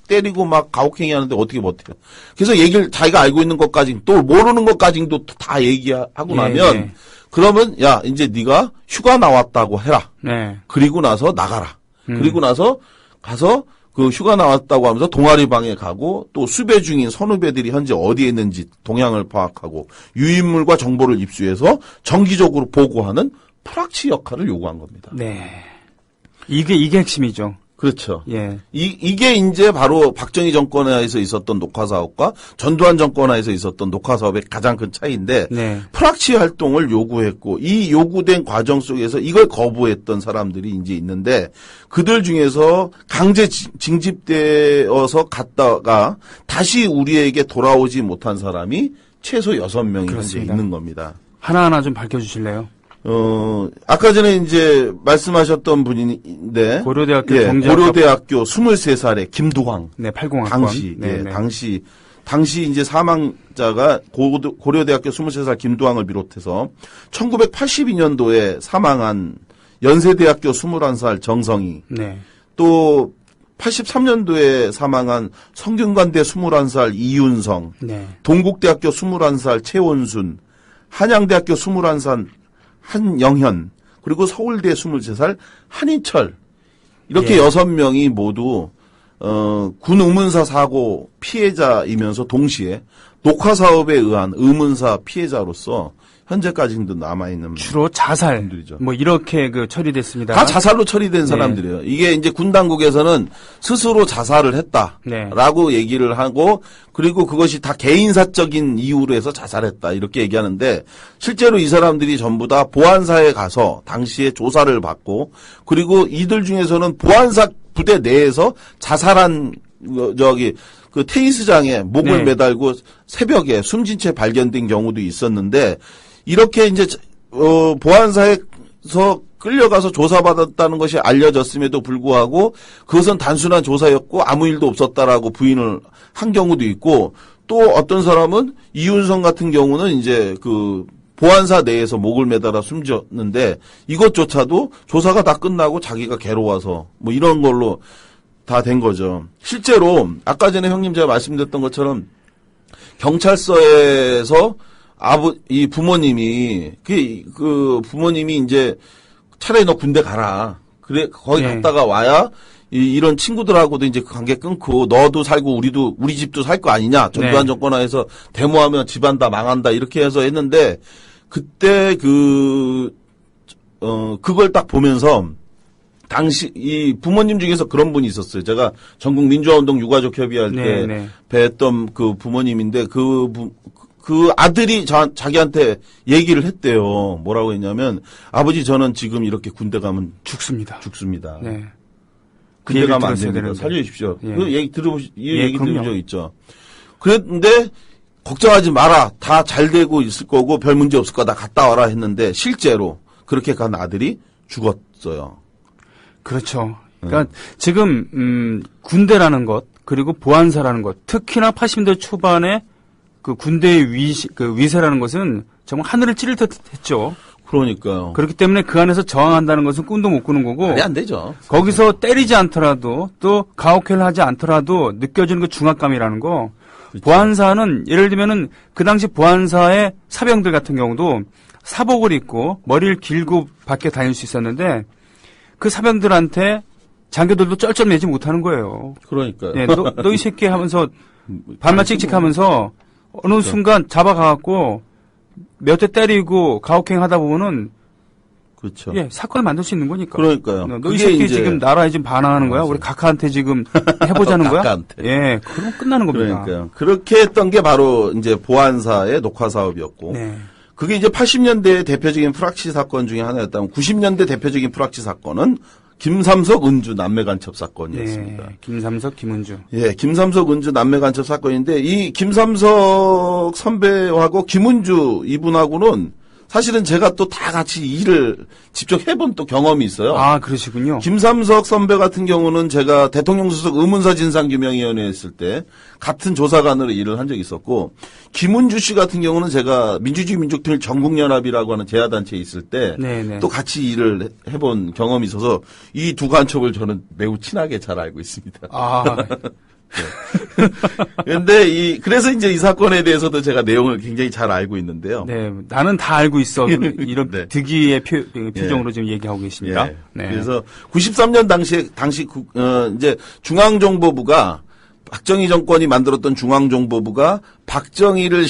때리고 막 가혹행위 하는데 어떻게 버텨요. 그래서 얘기를 자기가 알고 있는 것까지 또 모르는 것까지도 다 얘기하고 나면 그러면 야 이제 네가 휴가 나왔다고 해라. 네. 그리고 나서 나가라. 그리고 나서 가서 그 휴가 나왔다고 하면서 동아리 방에 가고 또 수배 중인 선후배들이 현재 어디에 있는지 동향을 파악하고 유인물과 정보를 입수해서 정기적으로 보고하는 프락치 역할을 요구한 겁니다. 네. 이게 핵심이죠. 그렇죠. 예. 이게 이제 바로 박정희 정권하에서 있었던 녹화 사업과 전두환 정권하에서 있었던 녹화 사업의 가장 큰 차이인데 네. 프락치 활동을 요구했고 이 요구된 과정 속에서 이걸 거부했던 사람들이 이제 있는데 그들 중에서 강제 징집되어서 갔다가 다시 우리에게 돌아오지 못한 사람이 최소 6명이 현재 있는 겁니다. 하나하나 좀 밝혀주실래요? 아까 전에 이제 말씀하셨던 분인데. 고려대학교 고려대학교 23살의 김두광. 네, 80학번. 당시, 네, 네. 당시 이제 사망자가 고려대학교 23살 김두광을 비롯해서 1982년도에 사망한 연세대학교 21살 정성희. 네. 또 83년도에 사망한 성균관대 21살 이윤성. 네. 동국대학교 21살 최원순. 한양대학교 21살 한영현, 그리고 서울대 23살 한인철. 이렇게 6명이 모두 군 의문사 사고 피해자이면서 동시에 녹화 사업에 의한 의문사 피해자로서 현재까지도 남아있는 주로 자살 분들이죠. 뭐 이렇게 처리됐습니다. 다 자살로 처리된 사람들이에요. 이게 이제 군 당국에서는 스스로 자살을 했다라고 얘기를 하고 그리고 그것이 다 개인사적인 이유로 해서 자살했다 이렇게 얘기하는데 실제로 이 사람들이 전부 다 보안사에 가서 당시에 조사를 받고 그리고 이들 중에서는 보안사 부대 내에서 자살한 그 테니스장에 목을 매달고 새벽에 숨진 채 발견된 경우도 있었는데 이렇게 이제 보안사에서 끌려가서 조사받았다는 것이 알려졌음에도 불구하고 그것은 단순한 조사였고 아무 일도 없었다라고 부인을 한 경우도 있고 또 어떤 사람은 이윤성 같은 경우는 이제 그 보안사 내에서 목을 매달아 숨졌는데 이것조차도 조사가 다 끝나고 자기가 괴로워서 뭐 이런 걸로 다 된 거죠. 실제로 아까 전에 형님 제가 말씀드렸던 것처럼 경찰서에서 이 부모님이 그 부모님이 이제 차라리 너 군대 가라. 그래 거기 갔다가 와야 이런 친구들하고도 이제 관계 끊고 너도 살고 우리 집도 살 거 아니냐. 전두환 정권 하에서 데모하면 집안 다 망한다 이렇게 해서 했는데 그때 그걸 딱 보면서 당시 이 부모님 중에서 그런 분이 있었어요. 제가 전국 민주화운동 유가족 협의할 때 뵀던 그 부모님인데 그 아들이 자기한테 얘기를 했대요. 뭐라고 했냐면 아버지 저는 지금 이렇게 군대 가면 죽습니다. 네. 군대 가면 안 됩니다. 살려주십시오. 그 얘기 들은 적 있죠. 그런데 걱정하지 마라. 다 잘 되고 있을 거고 별 문제 없을 거다. 갔다 와라 했는데 실제로 그렇게 간 아들이 죽었어요. 그렇죠. 그러니까 지금 군대라는 것 그리고 보안사라는 것 특히나 80년대 초반에 그 군대의 위세라는 것은 정말 하늘을 찌를 듯했죠. 그러니까요. 그렇기 때문에 그 안에서 저항한다는 것은 꿈도 못 꾸는 거고. 말이 안 되죠. 거기서 때리지 않더라도 또 가혹행위를 하지 않더라도 느껴지는 그 중압감이라는 거. 그렇죠. 보안사는 예를 들면은 그 당시 보안사의 사병들 같은 경우도 사복을 입고 머리를 길고 밖에 다닐 수 있었는데 그 사병들한테 장교들도 쩔쩔매지 못하는 거예요. 그러니까요. 네, 너 이 새끼 하면서 반말 찍찍하면서 어느 순간 잡아가갖고 몇 대 때리고 가혹행 하다 보면은 그렇죠. 예, 사건을 만들 수 있는 거니까. 그러니까요. 너 이 새끼 지금 나라에 지금 반항하는 거야? 우리 각하한테 지금 해보자는 거야? 각하한테. 예, 그럼 끝나는 겁니다. 그러니까요. 그렇게 했던 게 바로 이제 보안사의 녹화 사업이었고. 네. 그게 이제 80년대의 대표적인 프락치 사건 중에 하나였다면 90년대 대표적인 프락치 사건은 김삼석 은주 남매 간첩 사건이었습니다. 네, 김삼석, 김은주. 예, 김삼석 은주 남매 간첩 사건인데 이 김삼석 선배하고 김은주 이분하고는 사실은 제가 또 다 같이 일을 직접 해본 또 경험이 있어요. 아, 그러시군요. 김삼석 선배 같은 경우는 제가 대통령 수석 의문사 진상규명위원회 했을 때 같은 조사관으로 일을 한 적이 있었고, 김은주 씨 같은 경우는 제가 민주주의 민족통일 전국연합이라고 하는 제야단체에 있을 때 또 같이 일을 해본 경험이 있어서 이 두 간첩을 저는 매우 친하게 잘 알고 있습니다. 아, 근데 그래서 이제 이 사건에 대해서도 제가 내용을 굉장히 잘 알고 있는데요. 네, 나는 다 알고 있어. 이런 네. 득이의 표정으로 지금 얘기하고 계십니다. 예. 네. 그래서 93년 당시 이제 중앙정보부가 박정희 정권이 만들었던 중앙정보부가 박정희를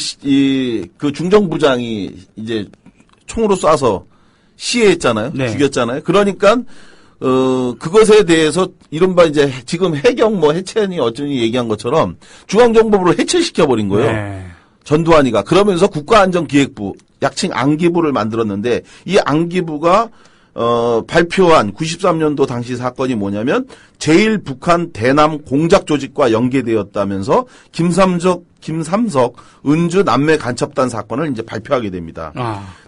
그 중정부장이 이제 총으로 쏴서 시해했잖아요. 네. 죽였잖아요. 그러니까 그것에 대해서 이른바 이제 지금 해경 해체니 어쩌니 얘기한 것처럼 중앙정보부를 해체시켜버린 거예요. 네. 전두환이가. 그러면서 국가안전기획부, 약칭 안기부를 만들었는데 이 안기부가 발표한 93년도 당시 사건이 뭐냐면 제1 북한 대남 공작 조직과 연계되었다면서 김삼석 은주 남매 간첩단 사건을 이제 발표하게 됩니다.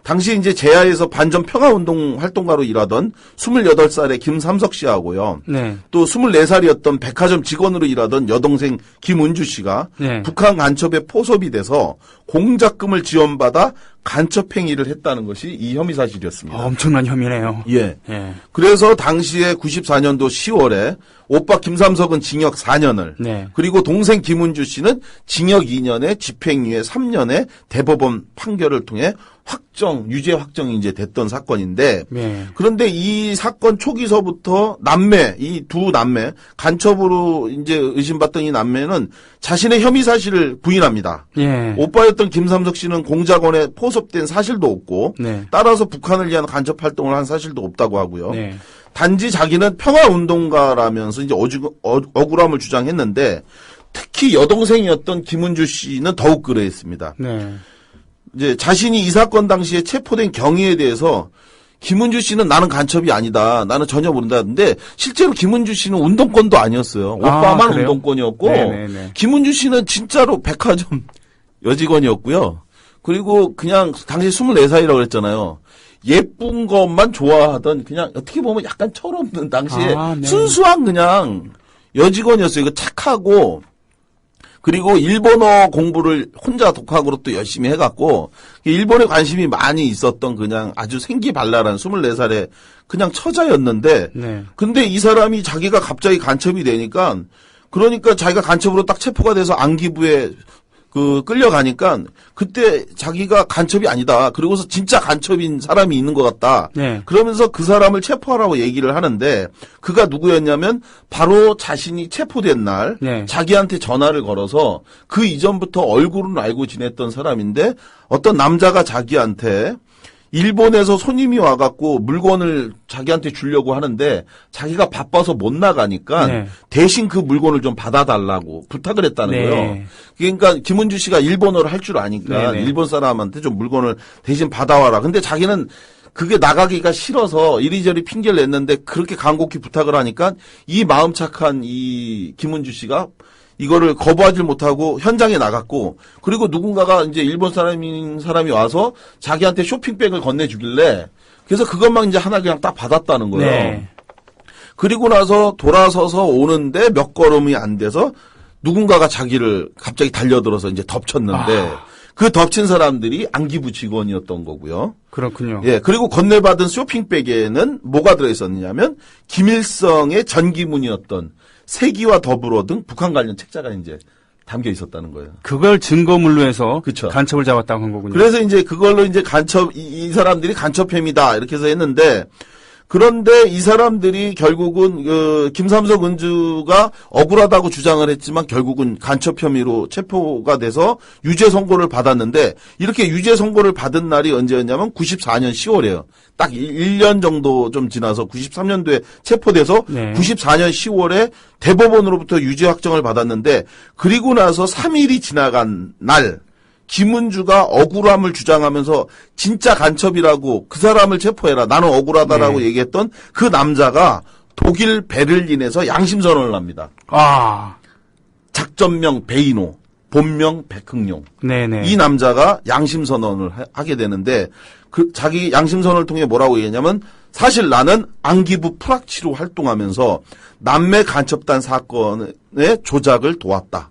당시 이제 제야에서 반전 평화운동 활동가로 일하던 28살의 김삼석 씨하고요. 네. 또 24살이었던 백화점 직원으로 일하던 여동생 김은주 씨가 네. 북한 간첩에 포섭이 돼서 공작금을 지원받아 간첩 행위를 했다는 것이 이 혐의 사실이었습니다. 엄청난 혐의네요. 예. 그래서 당시에 94년도 10월에 오빠 김삼석은 징역 4년을 네. 그리고 동생 김은주 씨는 징역 2년에 집행유예 3년의 대법원 판결을 통해 유죄 확정이 이제 됐던 사건인데 네. 그런데 이 사건 초기서부터 이 두 남매 간첩으로 이제 의심받던 이 남매는 자신의 혐의 사실을 부인합니다. 네. 오빠였던 김삼석 씨는 공작원에 포섭된 사실도 없고 네. 따라서 북한을 위한 간첩 활동을 한 사실도 없다고 하고요. 네. 단지 자기는 평화운동가라면서 이제 억울함을 주장했는데 특히 여동생이었던 김은주 씨는 더욱 그러했습니다. 네. 이제 자신이 이 사건 당시에 체포된 경위에 대해서 김은주 씨는 나는 간첩이 아니다. 나는 전혀 모른다. 근데 실제로 김은주 씨는 운동권도 아니었어요. 오빠만 운동권이었고 네네네. 김은주 씨는 진짜로 백화점 여직원이었고요. 그리고 그냥 당시 24살이라고 그랬잖아요. 예쁜 것만 좋아하던 그냥 어떻게 보면 약간 철없는 당시에 네. 순수한 그냥 여직원이었어요. 이거 착하고 그리고 일본어 공부를 혼자 독학으로 또 열심히 해갖고 일본에 관심이 많이 있었던 그냥 아주 생기발랄한 24살의 그냥 처자였는데 네. 근데 이 사람이 자기가 갑자기 간첩이 되니까 그러니까 자기가 간첩으로 딱 체포가 돼서 안기부에 끌려가니까 그때 자기가 간첩이 아니다. 그리고서 진짜 간첩인 사람이 있는 것 같다. 네. 그러면서 그 사람을 체포하라고 얘기를 하는데 그가 누구였냐면 바로 자신이 체포된 날 네. 자기한테 전화를 걸어서 그 이전부터 얼굴은 알고 지냈던 사람인데 어떤 남자가 자기한테 일본에서 손님이 와갖고 물건을 자기한테 주려고 하는데 자기가 바빠서 못 나가니까 네. 대신 그 물건을 좀 받아달라고 부탁을 했다는 네. 거예요. 그러니까 김은주 씨가 일본어를 할 줄 아니까 네. 일본 사람한테 좀 물건을 대신 받아와라. 근데 자기는 그게 나가기가 싫어서 이리저리 핑계를 냈는데 그렇게 간곡히 부탁을 하니까 이 마음 착한 이 김은주 씨가 이거를 거부하지 못하고 현장에 나갔고 그리고 누군가가 이제 일본 사람이 와서 자기한테 쇼핑백을 건네주길래 그래서 그것만 이제 하나 그냥 딱 받았다는 거예요. 네. 그리고 나서 돌아서서 오는데 몇 걸음이 안 돼서 누군가가 자기를 갑자기 달려들어서 이제 덮쳤는데 그 덮친 사람들이 안기부 직원이었던 거고요. 그렇군요. 예, 그리고 건네받은 쇼핑백에는 뭐가 들어있었느냐면 김일성의 전기문이었던 세기와 더불어 등 북한 관련 책자가 이제 담겨 있었다는 거예요. 그걸 증거물로 해서 그쵸. 간첩을 잡았다고 한 거군요. 그래서 이제 그걸로 이제 이 사람들이 간첩 혐의다 이렇게 해서 했는데 그런데 이 사람들이 결국은 김삼석 은주가 억울하다고 주장을 했지만 결국은 간첩 혐의로 체포가 돼서 유죄 선고를 받았는데 이렇게 유죄 선고를 받은 날이 언제였냐면 94년 10월이에요. 딱 1년 정도 좀 지나서 93년도에 체포돼서 네. 94년 10월에 대법원으로부터 유죄 확정을 받았는데 그리고 나서 3일이 지나간 날 김은주가 억울함을 주장하면서 진짜 간첩이라고 그 사람을 체포해라. 나는 억울하다라고 네. 얘기했던 그 남자가 독일 베를린에서 양심선언을 합니다. 작전명 베이노, 본명 백흥룡. 네네. 이 남자가 양심선언을 하게 되는데 자기 양심선언을 통해 뭐라고 얘기했냐면 사실 나는 안기부 프락치로 활동하면서 남매 간첩단 사건의 조작을 도왔다.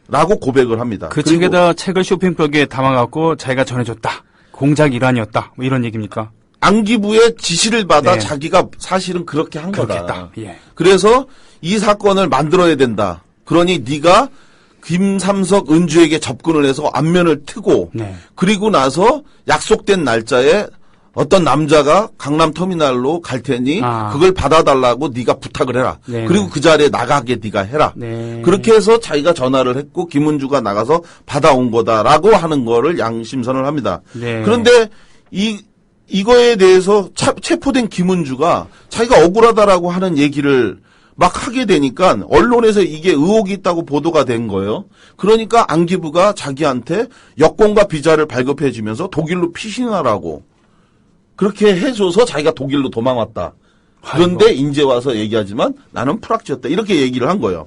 라고 고백을 합니다. 그 책에다 책을 쇼핑백에 담아갖고 자기가 전해줬다. 공작 일환이었다. 뭐 이런 얘기입니까? 안기부의 지시를 받아 네. 자기가 사실은 그렇게 한 거다. 예. 그래서 이 사건을 만들어야 된다. 그러니 네가 김삼석, 은주에게 접근을 해서 안면을 트고 네. 그리고 나서 약속된 날짜에 어떤 남자가 강남터미널로 갈 테니 그걸 받아달라고 네가 부탁을 해라. 네네. 그리고 그 자리에 나가게 네가 해라. 네. 그렇게 해서 자기가 전화를 했고 김은주가 나가서 받아온 거다라고 하는 거를 양심선을 합니다. 네. 그런데 이거에 대해서 체포된 김은주가 자기가 억울하다라고 하는 얘기를 막 하게 되니까 언론에서 이게 의혹이 있다고 보도가 된 거예요. 그러니까 안기부가 자기한테 여권과 비자를 발급해 주면서 독일로 피신하라고 그렇게 해줘서 자기가 독일로 도망왔다. 그런데 이제 와서 얘기하지만 나는 프락치였다. 이렇게 얘기를 한 거예요.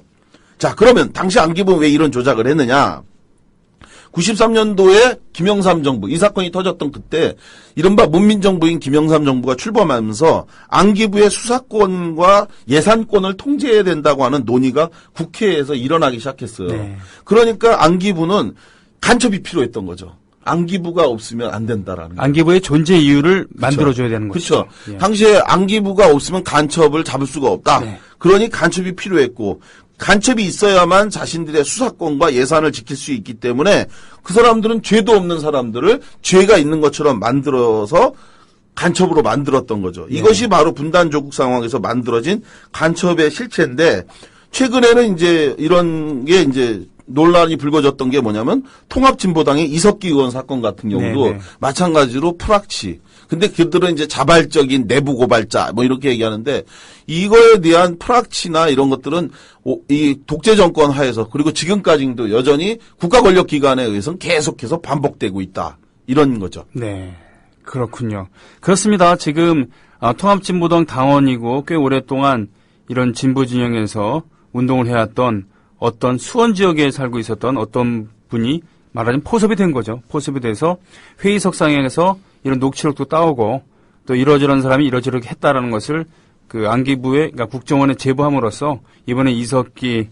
자, 그러면 당시 안기부는 왜 이런 조작을 했느냐. 93년도에 김영삼 정부, 이 사건이 터졌던 그때 이른바 문민정부인 김영삼 정부가 출범하면서 안기부의 수사권과 예산권을 통제해야 된다고 하는 논의가 국회에서 일어나기 시작했어요. 네. 그러니까 안기부는 간첩이 필요했던 거죠. 안기부가 없으면 안 된다라는 거예요. 안기부의 존재 이유를 만들어줘야 되는 거죠. 그렇죠. 당시에 안기부가 없으면 간첩을 잡을 수가 없다. 네. 그러니 간첩이 필요했고 간첩이 있어야만 자신들의 수사권과 예산을 지킬 수 있기 때문에 그 사람들은 죄도 없는 사람들을 죄가 있는 것처럼 만들어서 간첩으로 만들었던 거죠. 네. 이것이 바로 분단조국 상황에서 만들어진 간첩의 실체인데 최근에는 이제 이런 게 이제 논란이 불거졌던 게 뭐냐면 통합진보당의 이석기 의원 사건 같은 경우도 네네. 마찬가지로 프락치. 근데 그들은 이제 자발적인 내부 고발자 뭐 이렇게 얘기하는데 이거에 대한 프락치나 이런 것들은 이 독재 정권 하에서 그리고 지금까지도 여전히 국가 권력 기관에 의해서는 계속해서 반복되고 있다. 이런 거죠. 네. 그렇군요. 그렇습니다. 지금 통합진보당 당원이고 꽤 오랫동안 이런 진보 진영에서 운동을 해왔던 어떤 수원 지역에 살고 있었던 어떤 분이 말하자면 포섭이 된 거죠. 포섭이 돼서 회의석상에서 이런 녹취록도 따오고 또 이러저런 사람이 이러저렇게 했다라는 것을 그 안기부의 그러니까 국정원에 제보함으로써 이번에 이석기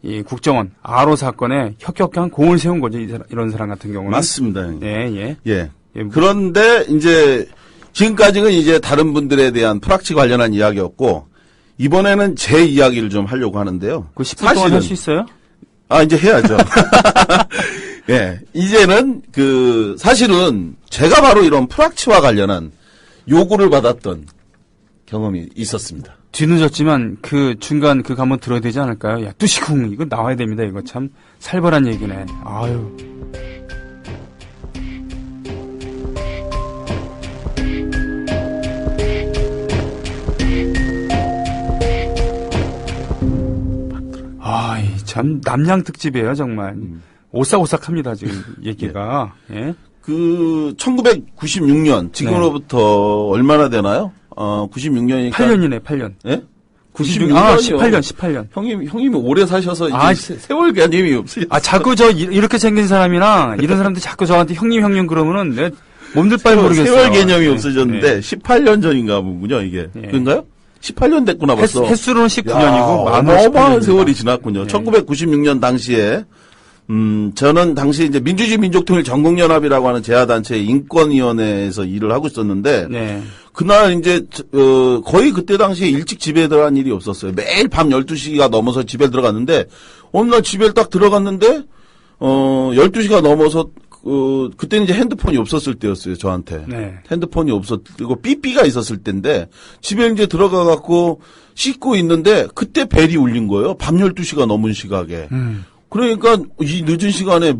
이 국정원 아로 사건에 혁혁한 공을 세운 거죠. 이런 사람 같은 경우는. 맞습니다. 네, 예. 예. 예. 그런데 이제 지금까지는 이제 다른 분들에 대한 프락치 관련한 이야기였고 이번에는 제 이야기를 좀 하려고 하는데요. 그 10분 동안 할 수 있어요? 이제 해야죠. 예. 이제는 사실은 제가 바로 이런 프락치와 관련한 요구를 받았던 경험이 있었습니다. 뒤늦었지만 그 중간 그거 한번 들어야 되지 않을까요? 야, 뚜시쿵 이거 나와야 됩니다. 이거 참 살벌한 얘기네. 아유. 참 남양 특집이에요 정말. 오싹오싹합니다 지금 얘기가. 예. 1996년 지금으로부터 얼마나 되나요? 96년이니까 8년이네 8년. 예? 96년이요. 18년. 형님이 오래 사셔서 이제 세월 개념이 없어요. 자꾸 이렇게 생긴 사람이나 이런 사람들 자꾸 저한테 형님 그러면은 내 몸둘 바를 모르겠어요. 세월 개념이 없어졌는데 18년 전인가 보군요 이게. 그런가요? 18년 됐구나 벌써. 횟수로는 19년이고 어마어마한 세월이 지났군요. 1996년 당시에 저는 당시 이제 민주주의 민족통일 전국연합이라고 하는 제야단체의 인권위원회에서 일을 하고 있었는데 네. 그날 이제 거의 그때 당시에 일찍 집에 들어간 일이 없었어요. 매일 밤 12시가 넘어서 집에 들어갔는데 어느 날 집에 딱 들어갔는데 12시가 넘어서 그때는 이제 핸드폰이 없었을 때였어요, 저한테. 네. 핸드폰이 그리고 삐삐가 있었을 때인데, 집에 이제 들어가갖고 씻고 있는데, 그때 벨이 울린 거예요. 밤 12시가 넘은 시각에. 그러니까, 이 늦은 시간에,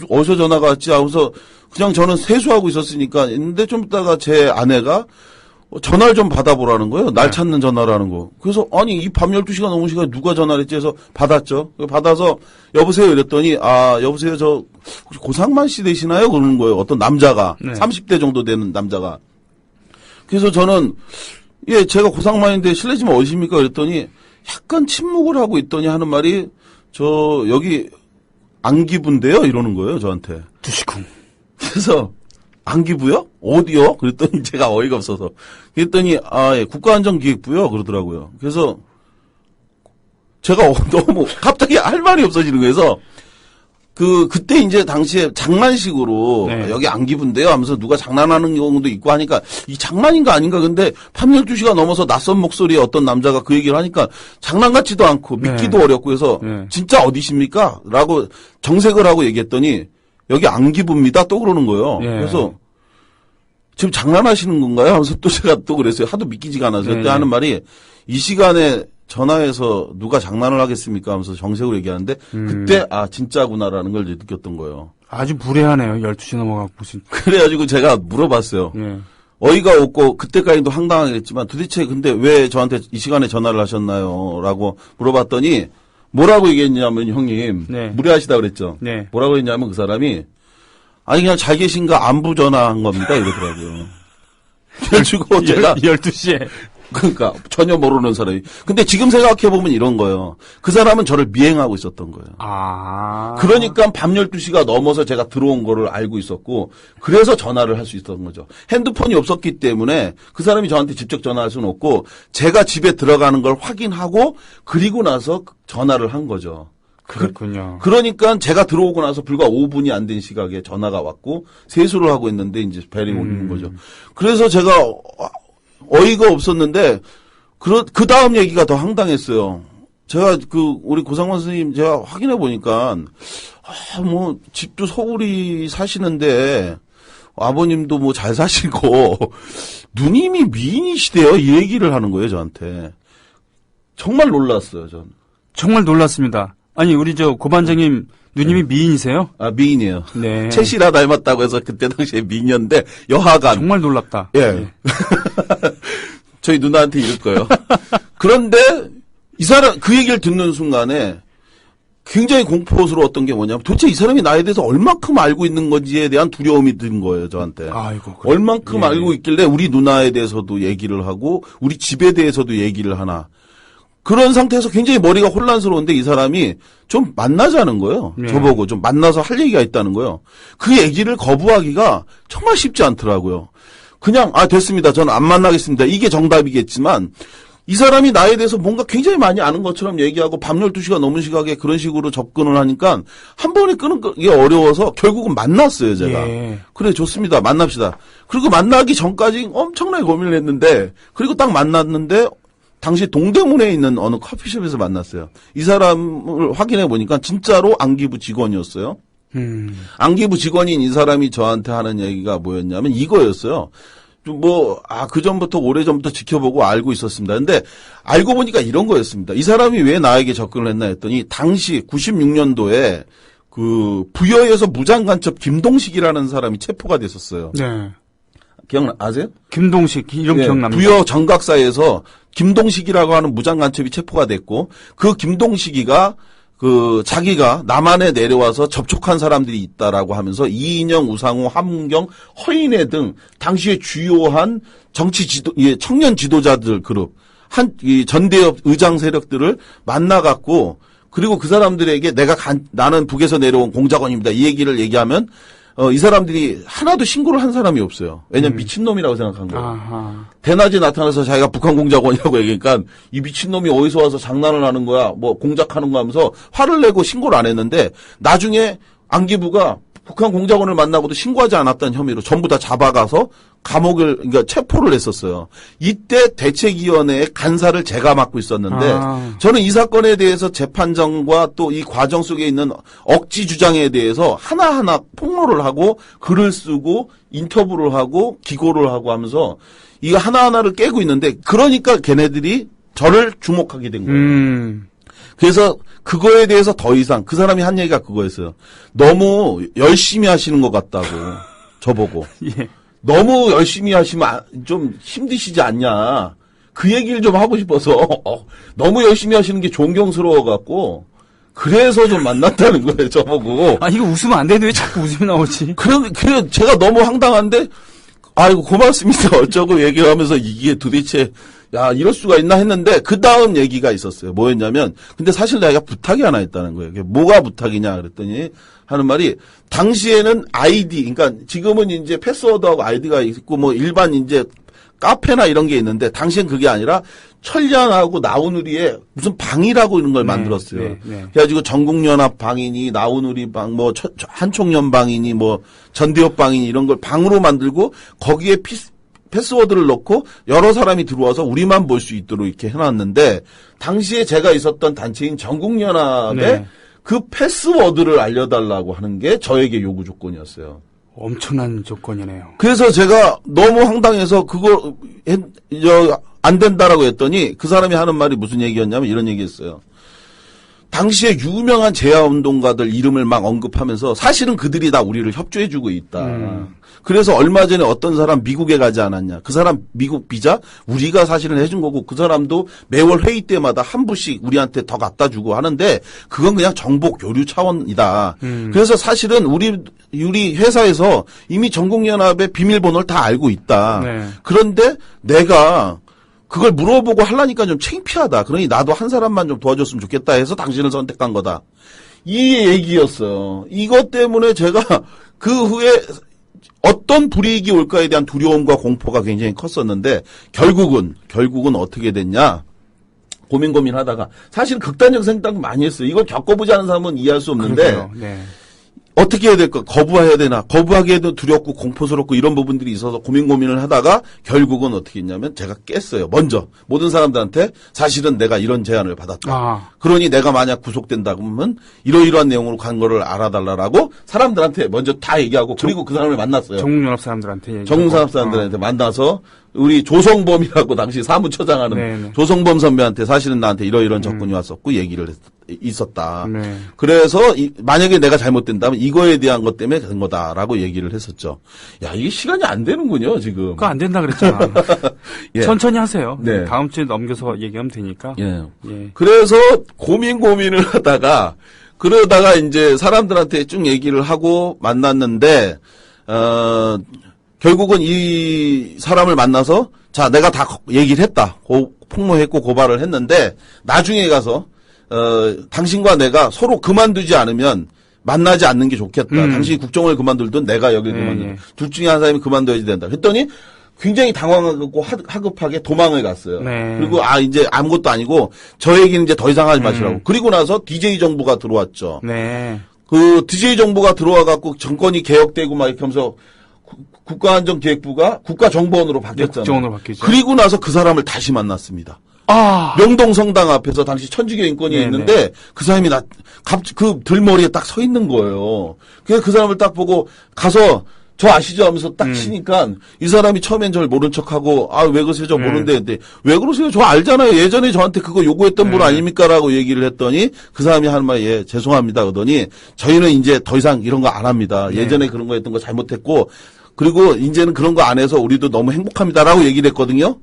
어디서 전화가 왔지 하고서, 그냥 저는 세수하고 있었으니까, 근데 좀 있다가 제 아내가, 전화를 좀 받아보라는 거예요. 날 찾는 전화라는 거. 그래서 아니 이 밤 12시가 넘은 시간에 누가 전화를 했지 해서 받았죠. 받아서 여보세요 이랬더니 여보세요 저 혹시 고상만 씨 되시나요? 그러는 거예요. 어떤 남자가 네. 30대 정도 되는 남자가. 그래서 저는 제가 고상만인데 실례지만 어디십니까? 그랬더니 약간 침묵을 하고 있더니 하는 말이 저 여기 안기부인데요 이러는 거예요 저한테. 두시쿵. 그래서 안기부요? 어디요? 그랬더니 제가 어이가 없어서. 그랬더니, 예, 국가안전기획부요? 그러더라고요. 그래서, 제가 너무 갑자기 할 말이 없어지는 거여서, 그때 이제 당시에 장난식으로 네. 여기 안기부인데요 하면서 누가 장난하는 경우도 있고 하니까 이 장난인가 아닌가 근데 밤 12시가 넘어서 낯선 목소리의 어떤 남자가 그 얘기를 하니까 장난 같지도 않고 믿기도 어렵고 해서 진짜 어디십니까? 라고 정색을 하고 얘기했더니 여기 안기부입니다. 또 그러는 거예요. 그래서 지금 장난하시는 건가요? 하면서 또 제가 또 그랬어요. 하도 믿기지가 않아서 그때 하는 말이 이 시간에 전화해서 누가 장난을 하겠습니까? 하면서 정색으로 얘기하는데 그때 진짜구나라는 걸 이제 느꼈던 거예요. 아주 무례하네요. 12시 넘어가고 무슨. 그래가지고 제가 물어봤어요. 어이가 없고 그때까지도 황당하게 했지만 도대체 근데 왜 저한테 이 시간에 전화를 하셨나요? 라고 물어봤더니 뭐라고 얘기했냐면 형님 무례하시다 그랬죠. 뭐라고 했냐면 그 사람이 아니 그냥 잘 계신가 안부 전화한 겁니다 이러더라고요. 그래가지고 제가 12시에 그러니까 전혀 모르는 사람이. 근데 지금 생각해 보면 이런 거예요. 그 사람은 저를 미행하고 있었던 거예요. 그러니까 밤 12시가 넘어서 제가 들어온 거를 알고 있었고 그래서 전화를 할 수 있었던 거죠. 핸드폰이 없었기 때문에 그 사람이 저한테 직접 전화할 수는 없고 제가 집에 들어가는 걸 확인하고 그리고 나서 전화를 한 거죠. 그렇군요. 그러니까 제가 들어오고 나서 불과 5분이 안 된 시각에 전화가 왔고 세수를 하고 있는데 이제 벨이 울리는 거죠. 그래서 제가 어이가 없었는데 그 다음 얘기가 더 황당했어요. 제가 우리 고상원 선생님 제가 확인해 보니까 뭐 집도 서울이 사시는데 아버님도 뭐 잘 사시고 누님이 미인이시대요. 이 얘기를 하는 거예요, 저한테. 정말 놀랐어요, 전. 정말 놀랐습니다. 아니 우리 고 반장님 누님이 미인이세요? 미인이에요. 네. 채시라 닮았다고 해서 그때 당시에 미인이었는데 여하간 정말 놀랍다. 예. 저희 누나한테 이럴 거예요. 그런데 이 사람 그 얘기를 듣는 순간에 굉장히 공포스러웠던 게 뭐냐면 도대체 이 사람이 나에 대해서 얼만큼 알고 있는 건지에 대한 두려움이 든 거예요, 저한테. 아이고. 얼만큼 알고 있길래 우리 누나에 대해서도 얘기를 하고 우리 집에 대해서도 얘기를 하나. 그런 상태에서 굉장히 머리가 혼란스러운데 이 사람이 좀 만나자는 거예요. 저보고 좀 만나서 할 얘기가 있다는 거예요. 그 얘기를 거부하기가 정말 쉽지 않더라고요. 그냥 됐습니다. 저는 안 만나겠습니다. 이게 정답이겠지만 이 사람이 나에 대해서 뭔가 굉장히 많이 아는 것처럼 얘기하고 밤 12시가 넘은 시각에 그런 식으로 접근을 하니까 한 번에 끄는 게 어려워서 결국은 만났어요, 제가. 그래, 좋습니다. 만납시다. 그리고 만나기 전까지 엄청나게 고민을 했는데 그리고 딱 만났는데 당시 동대문에 있는 어느 커피숍에서 만났어요. 이 사람을 확인해 보니까 진짜로 안기부 직원이었어요. 안기부 직원인 이 사람이 저한테 하는 얘기가 뭐였냐면 이거였어요. 그 전부터 오래전부터 지켜보고 알고 있었습니다. 근데 알고 보니까 이런 거였습니다. 이 사람이 왜 나에게 접근을 했나 했더니 당시 96년도에 부여에서 무장간첩 김동식이라는 사람이 체포가 됐었어요. 네. 아세요? 김동식 이름 기억납니다. 부여 정각사에서 김동식이라고 하는 무장간첩이 체포가 됐고 그 김동식이가 자기가 남한에 내려와서 접촉한 사람들이 있다라고 하면서 이인영, 우상호, 함은경, 허인혜 등 당시의 주요한 청년 지도자들 그룹 이 전대협 의장 세력들을 만나갖고 그리고 그 사람들에게 나는 북에서 내려온 공작원입니다. 이 얘기를 얘기하면 이 사람들이 하나도 신고를 한 사람이 없어요. 왜냐면 미친놈이라고 생각한 거예요. 대낮에 나타나서 자기가 북한 공작원이라고 얘기하니까 이 미친놈이 어디서 와서 장난을 하는 거야, 공작하는 거 하면서 화를 내고 신고를 안 했는데 나중에 안기부가 북한 공작원을 만나고도 신고하지 않았다는 혐의로 전부 다 잡아가서 그러니까 체포를 했었어요. 이때 대책위원회의 간사를 제가 맡고 있었는데 저는 이 사건에 대해서 재판정과 또 이 과정 속에 있는 억지 주장에 대해서 하나하나 폭로를 하고 글을 쓰고 인터뷰를 하고 기고를 하고 하면서 이거 하나하나를 깨고 있는데 그러니까 걔네들이 저를 주목하게 된 거예요. 그래서 그거에 대해서 더 이상 그 사람이 한 얘기가 그거였어요. 너무 열심히 하시는 것 같다고 저보고. 너무 열심히 하시면 좀 힘드시지 않냐. 그 얘기를 좀 하고 싶어서 너무 열심히 하시는 게 존경스러워갖고 그래서 좀 만났다는 거예요, 저보고. 이거 웃으면 안 되는데 왜 자꾸 웃음이 나오지? 그래 제가 너무 황당한데 아이고 고맙습니다 어쩌고 얘기하면서 이게 도대체 이럴 수가 있나 했는데 그 다음 얘기가 있었어요. 뭐였냐면 근데 사실 내가 부탁이 하나 있다는 거예요. 그게 뭐가 부탁이냐 그랬더니 하는 말이 당시에는 아이디 그러니까 지금은 이제 패스워드하고 아이디가 있고 일반 이제 카페나 이런 게 있는데 당시엔 그게 아니라 천리안하고 나우누리에 무슨 방이라고 이런 걸 만들었어요. 그래가지고 전국연합 방이니 나우누리 방, 뭐 한총련 방이니 뭐 전대협 방이니 이런 걸 방으로 만들고 거기에 패스워드를 넣고 여러 사람이 들어와서 우리만 볼 수 있도록 이렇게 해놨는데 당시에 제가 있었던 단체인 전국연합에 그 패스워드를 알려달라고 하는 게 저에게 요구 조건이었어요. 엄청난 조건이네요. 그래서 제가 너무 황당해서 그거 안 된다라고 했더니 그 사람이 하는 말이 무슨 얘기였냐면 이런 얘기했어요. 당시에 유명한 재야운동가들 이름을 막 언급하면서 사실은 그들이 다 우리를 협조해주고 있다. 그래서 얼마 전에 어떤 사람 미국에 가지 않았냐. 그 사람 미국 비자 우리가 사실은 해준 거고 그 사람도 매월 회의 때마다 한 부씩 우리한테 더 갖다 주고 하는데 그건 그냥 정보 교류 차원이다. 그래서 사실은 우리 회사에서 이미 전국연합의 비밀번호를 다 알고 있다. 그런데 내가 그걸 물어보고 하려니까 좀 창피하다. 그러니 나도 한 사람만 좀 도와줬으면 좋겠다 해서 당신을 선택한 거다. 이 얘기였어요. 이것 때문에 제가 그 후에 어떤 불이익이 올까에 대한 두려움과 공포가 굉장히 컸었는데 결국은 어떻게 됐냐. 고민하다가 사실 극단적 생각 많이 했어요. 이걸 겪어보지 않은 사람은 이해할 수 없는데 어떻게 해야 될까? 거부해야 되나? 거부하기에도 두렵고 공포스럽고 이런 부분들이 있어서 고민을 하다가 결국은 어떻게 했냐면 제가 깼어요. 먼저 모든 사람들한테 사실은 내가 이런 제안을 받았다. 그러니 내가 만약 구속된다 그러면 이러이러한 내용으로 간 거를 알아달라고 사람들한테 먼저 다 얘기하고 그리고 그 사람을 만났어요. 전국연합 사람들한테 얘기하고. 전국연합 사람들한테 만나서 우리 조성범이라고 당시 사무처장 하는 조성범 선배한테 사실은 나한테 이러이러한 접근이 왔었고 얘기를 있었다. 그래서 만약에 내가 잘못된다면 이거에 대한 것 때문에 된 거다라고 얘기를 했었죠. 야, 이게 시간이 안 되는군요, 지금. 그거 안 된다 그랬잖아. 예. 천천히 하세요. 다음 주에 넘겨서 얘기하면 되니까. 그래서 고민을 하다가 그러다가 이제 사람들한테 쭉 얘기를 하고 만났는데 결국은 이 사람을 만나서 자, 내가 다 얘기를 했다. 폭로했고 고발을 했는데 나중에 가서 당신과 내가 서로 그만두지 않으면 만나지 않는 게 좋겠다. 당신이 국정을 그만둘든 내가 여길 그만두든 둘 중에 한 사람이 그만둬야지 된다. 그랬더니 굉장히 당황하고 하급하게 도망을 갔어요. 그리고 이제 아무것도 아니고 저 얘기는 이제 더 이상 하지 마시라고. 그리고 나서 DJ 정부가 들어왔죠. 그 DJ 정부가 들어와 갖고 정권이 개혁되고 막 이렇게 하면서 국가안전기획부가 국가정보원으로 바뀌었잖아요. 국정원으로 바뀌죠. 그리고 나서 그 사람을 다시 만났습니다. 명동성당 앞에서 당시 천주교 인권이 있는데 그 사람이 그 들머리에 딱 서 있는 거예요. 그래서 그 사람을 딱 보고 가서 저 아시죠? 하면서 딱 치니까 이 사람이 처음엔 저를 모른 척하고 왜 그러세요? 저 모르는데 근데 왜 그러세요? 저 알잖아요. 예전에 저한테 그거 요구했던 분 아닙니까? 라고 얘기를 했더니 그 사람이 하는 말이 죄송합니다. 그러더니 저희는 이제 더 이상 이런 거 안 합니다. 예전에 그런 거 했던 거 잘못했고 그리고 이제는 그런 거 안 해서 우리도 너무 행복합니다라고 얘기를 했거든요.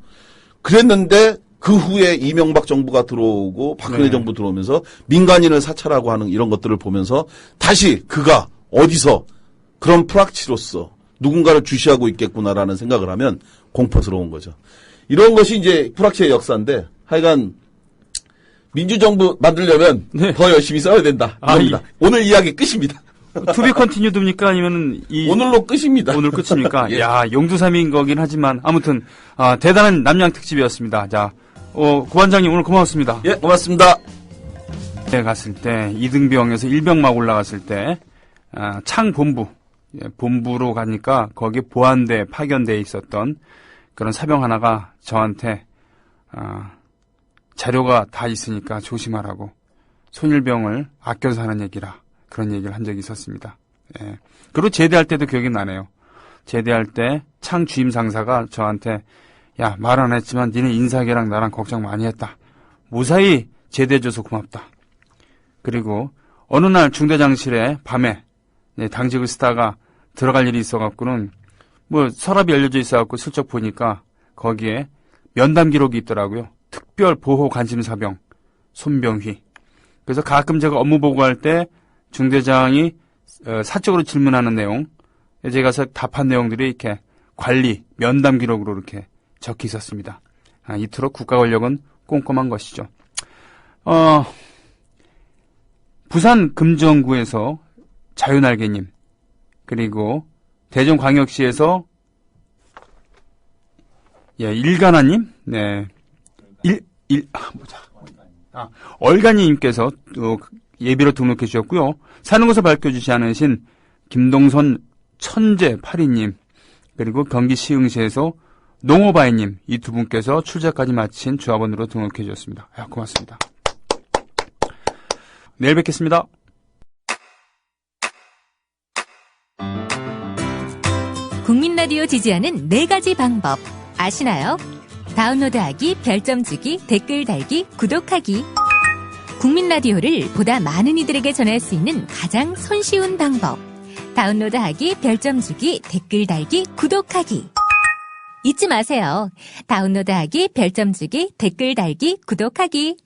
그랬는데 그 후에 이명박 정부가 들어오고 박근혜 정부 들어오면서 민간인을 사찰하고 하는 이런 것들을 보면서 다시 그가 어디서 그런 프락치로서 누군가를 주시하고 있겠구나라는 생각을 하면 공포스러운 거죠. 이런 것이 이제 프락치의 역사인데 하여간 민주정부 만들려면 더 열심히 써야 된다. 오늘 이야기 끝입니다. 투비 컨티뉴드입니까? 아니면 오늘로 끝입니다. 오늘 끝입니까? 야, 용두삼인 거긴 하지만 아무튼 대단한 남양 특집이었습니다. 자, 고반장님 오늘 고맙습니다. 예, 고맙습니다. 갔을 때 이등병에서 일병 올라갔을 때 창본부 본부로 가니까 거기 보안대 파견대에 있었던 그런 사병 하나가 저한테 자료가 다 있으니까 조심하라고 손일병을 아껴서 하는 얘기라 그런 얘기를 한 적이 있었습니다. 그리고 제대할 때도 기억이 나네요. 제대할 때 창 주임 상사가 저한테 야, 말 안 했지만 니네 인사계랑 나랑 걱정 많이 했다. 무사히 제대해줘서 고맙다. 그리고 어느 날 중대장실에 밤에 당직을 쓰다가 들어갈 일이 있어갖고는 뭐 서랍이 열려져 있어갖고 슬쩍 보니까 거기에 면담 기록이 있더라고요. 특별 보호 관심사병 손병휘. 그래서 가끔 제가 업무 보고할 때 중대장이 사적으로 질문하는 내용, 제가 가서 답한 내용들이 이렇게 관리 면담 기록으로 이렇게 적혀 있었습니다. 이토록 국가 권력은 꼼꼼한 것이죠. 부산 금정구에서 자유날개님, 그리고 대전광역시에서 예, 일가나님, 네. 얼간이님께서 예비로 등록해 주셨고요. 사는 곳을 밝혀주지 않으신 김동선 천재82님, 그리고 경기 시흥시에서 농어바이님, 이 두 분께서 출제까지 마친 조합원으로 등록해 주셨습니다. 고맙습니다. 내일 뵙겠습니다. 국민 라디오 지지하는 4가지 방법 아시나요? 다운로드하기, 별점 주기, 댓글 달기, 구독하기. 국민 라디오를 보다 많은 이들에게 전할 수 있는 가장 손쉬운 방법. 다운로드하기, 별점 주기, 댓글 달기, 구독하기. 잊지 마세요. 다운로드하기, 별점 주기, 댓글 달기, 구독하기.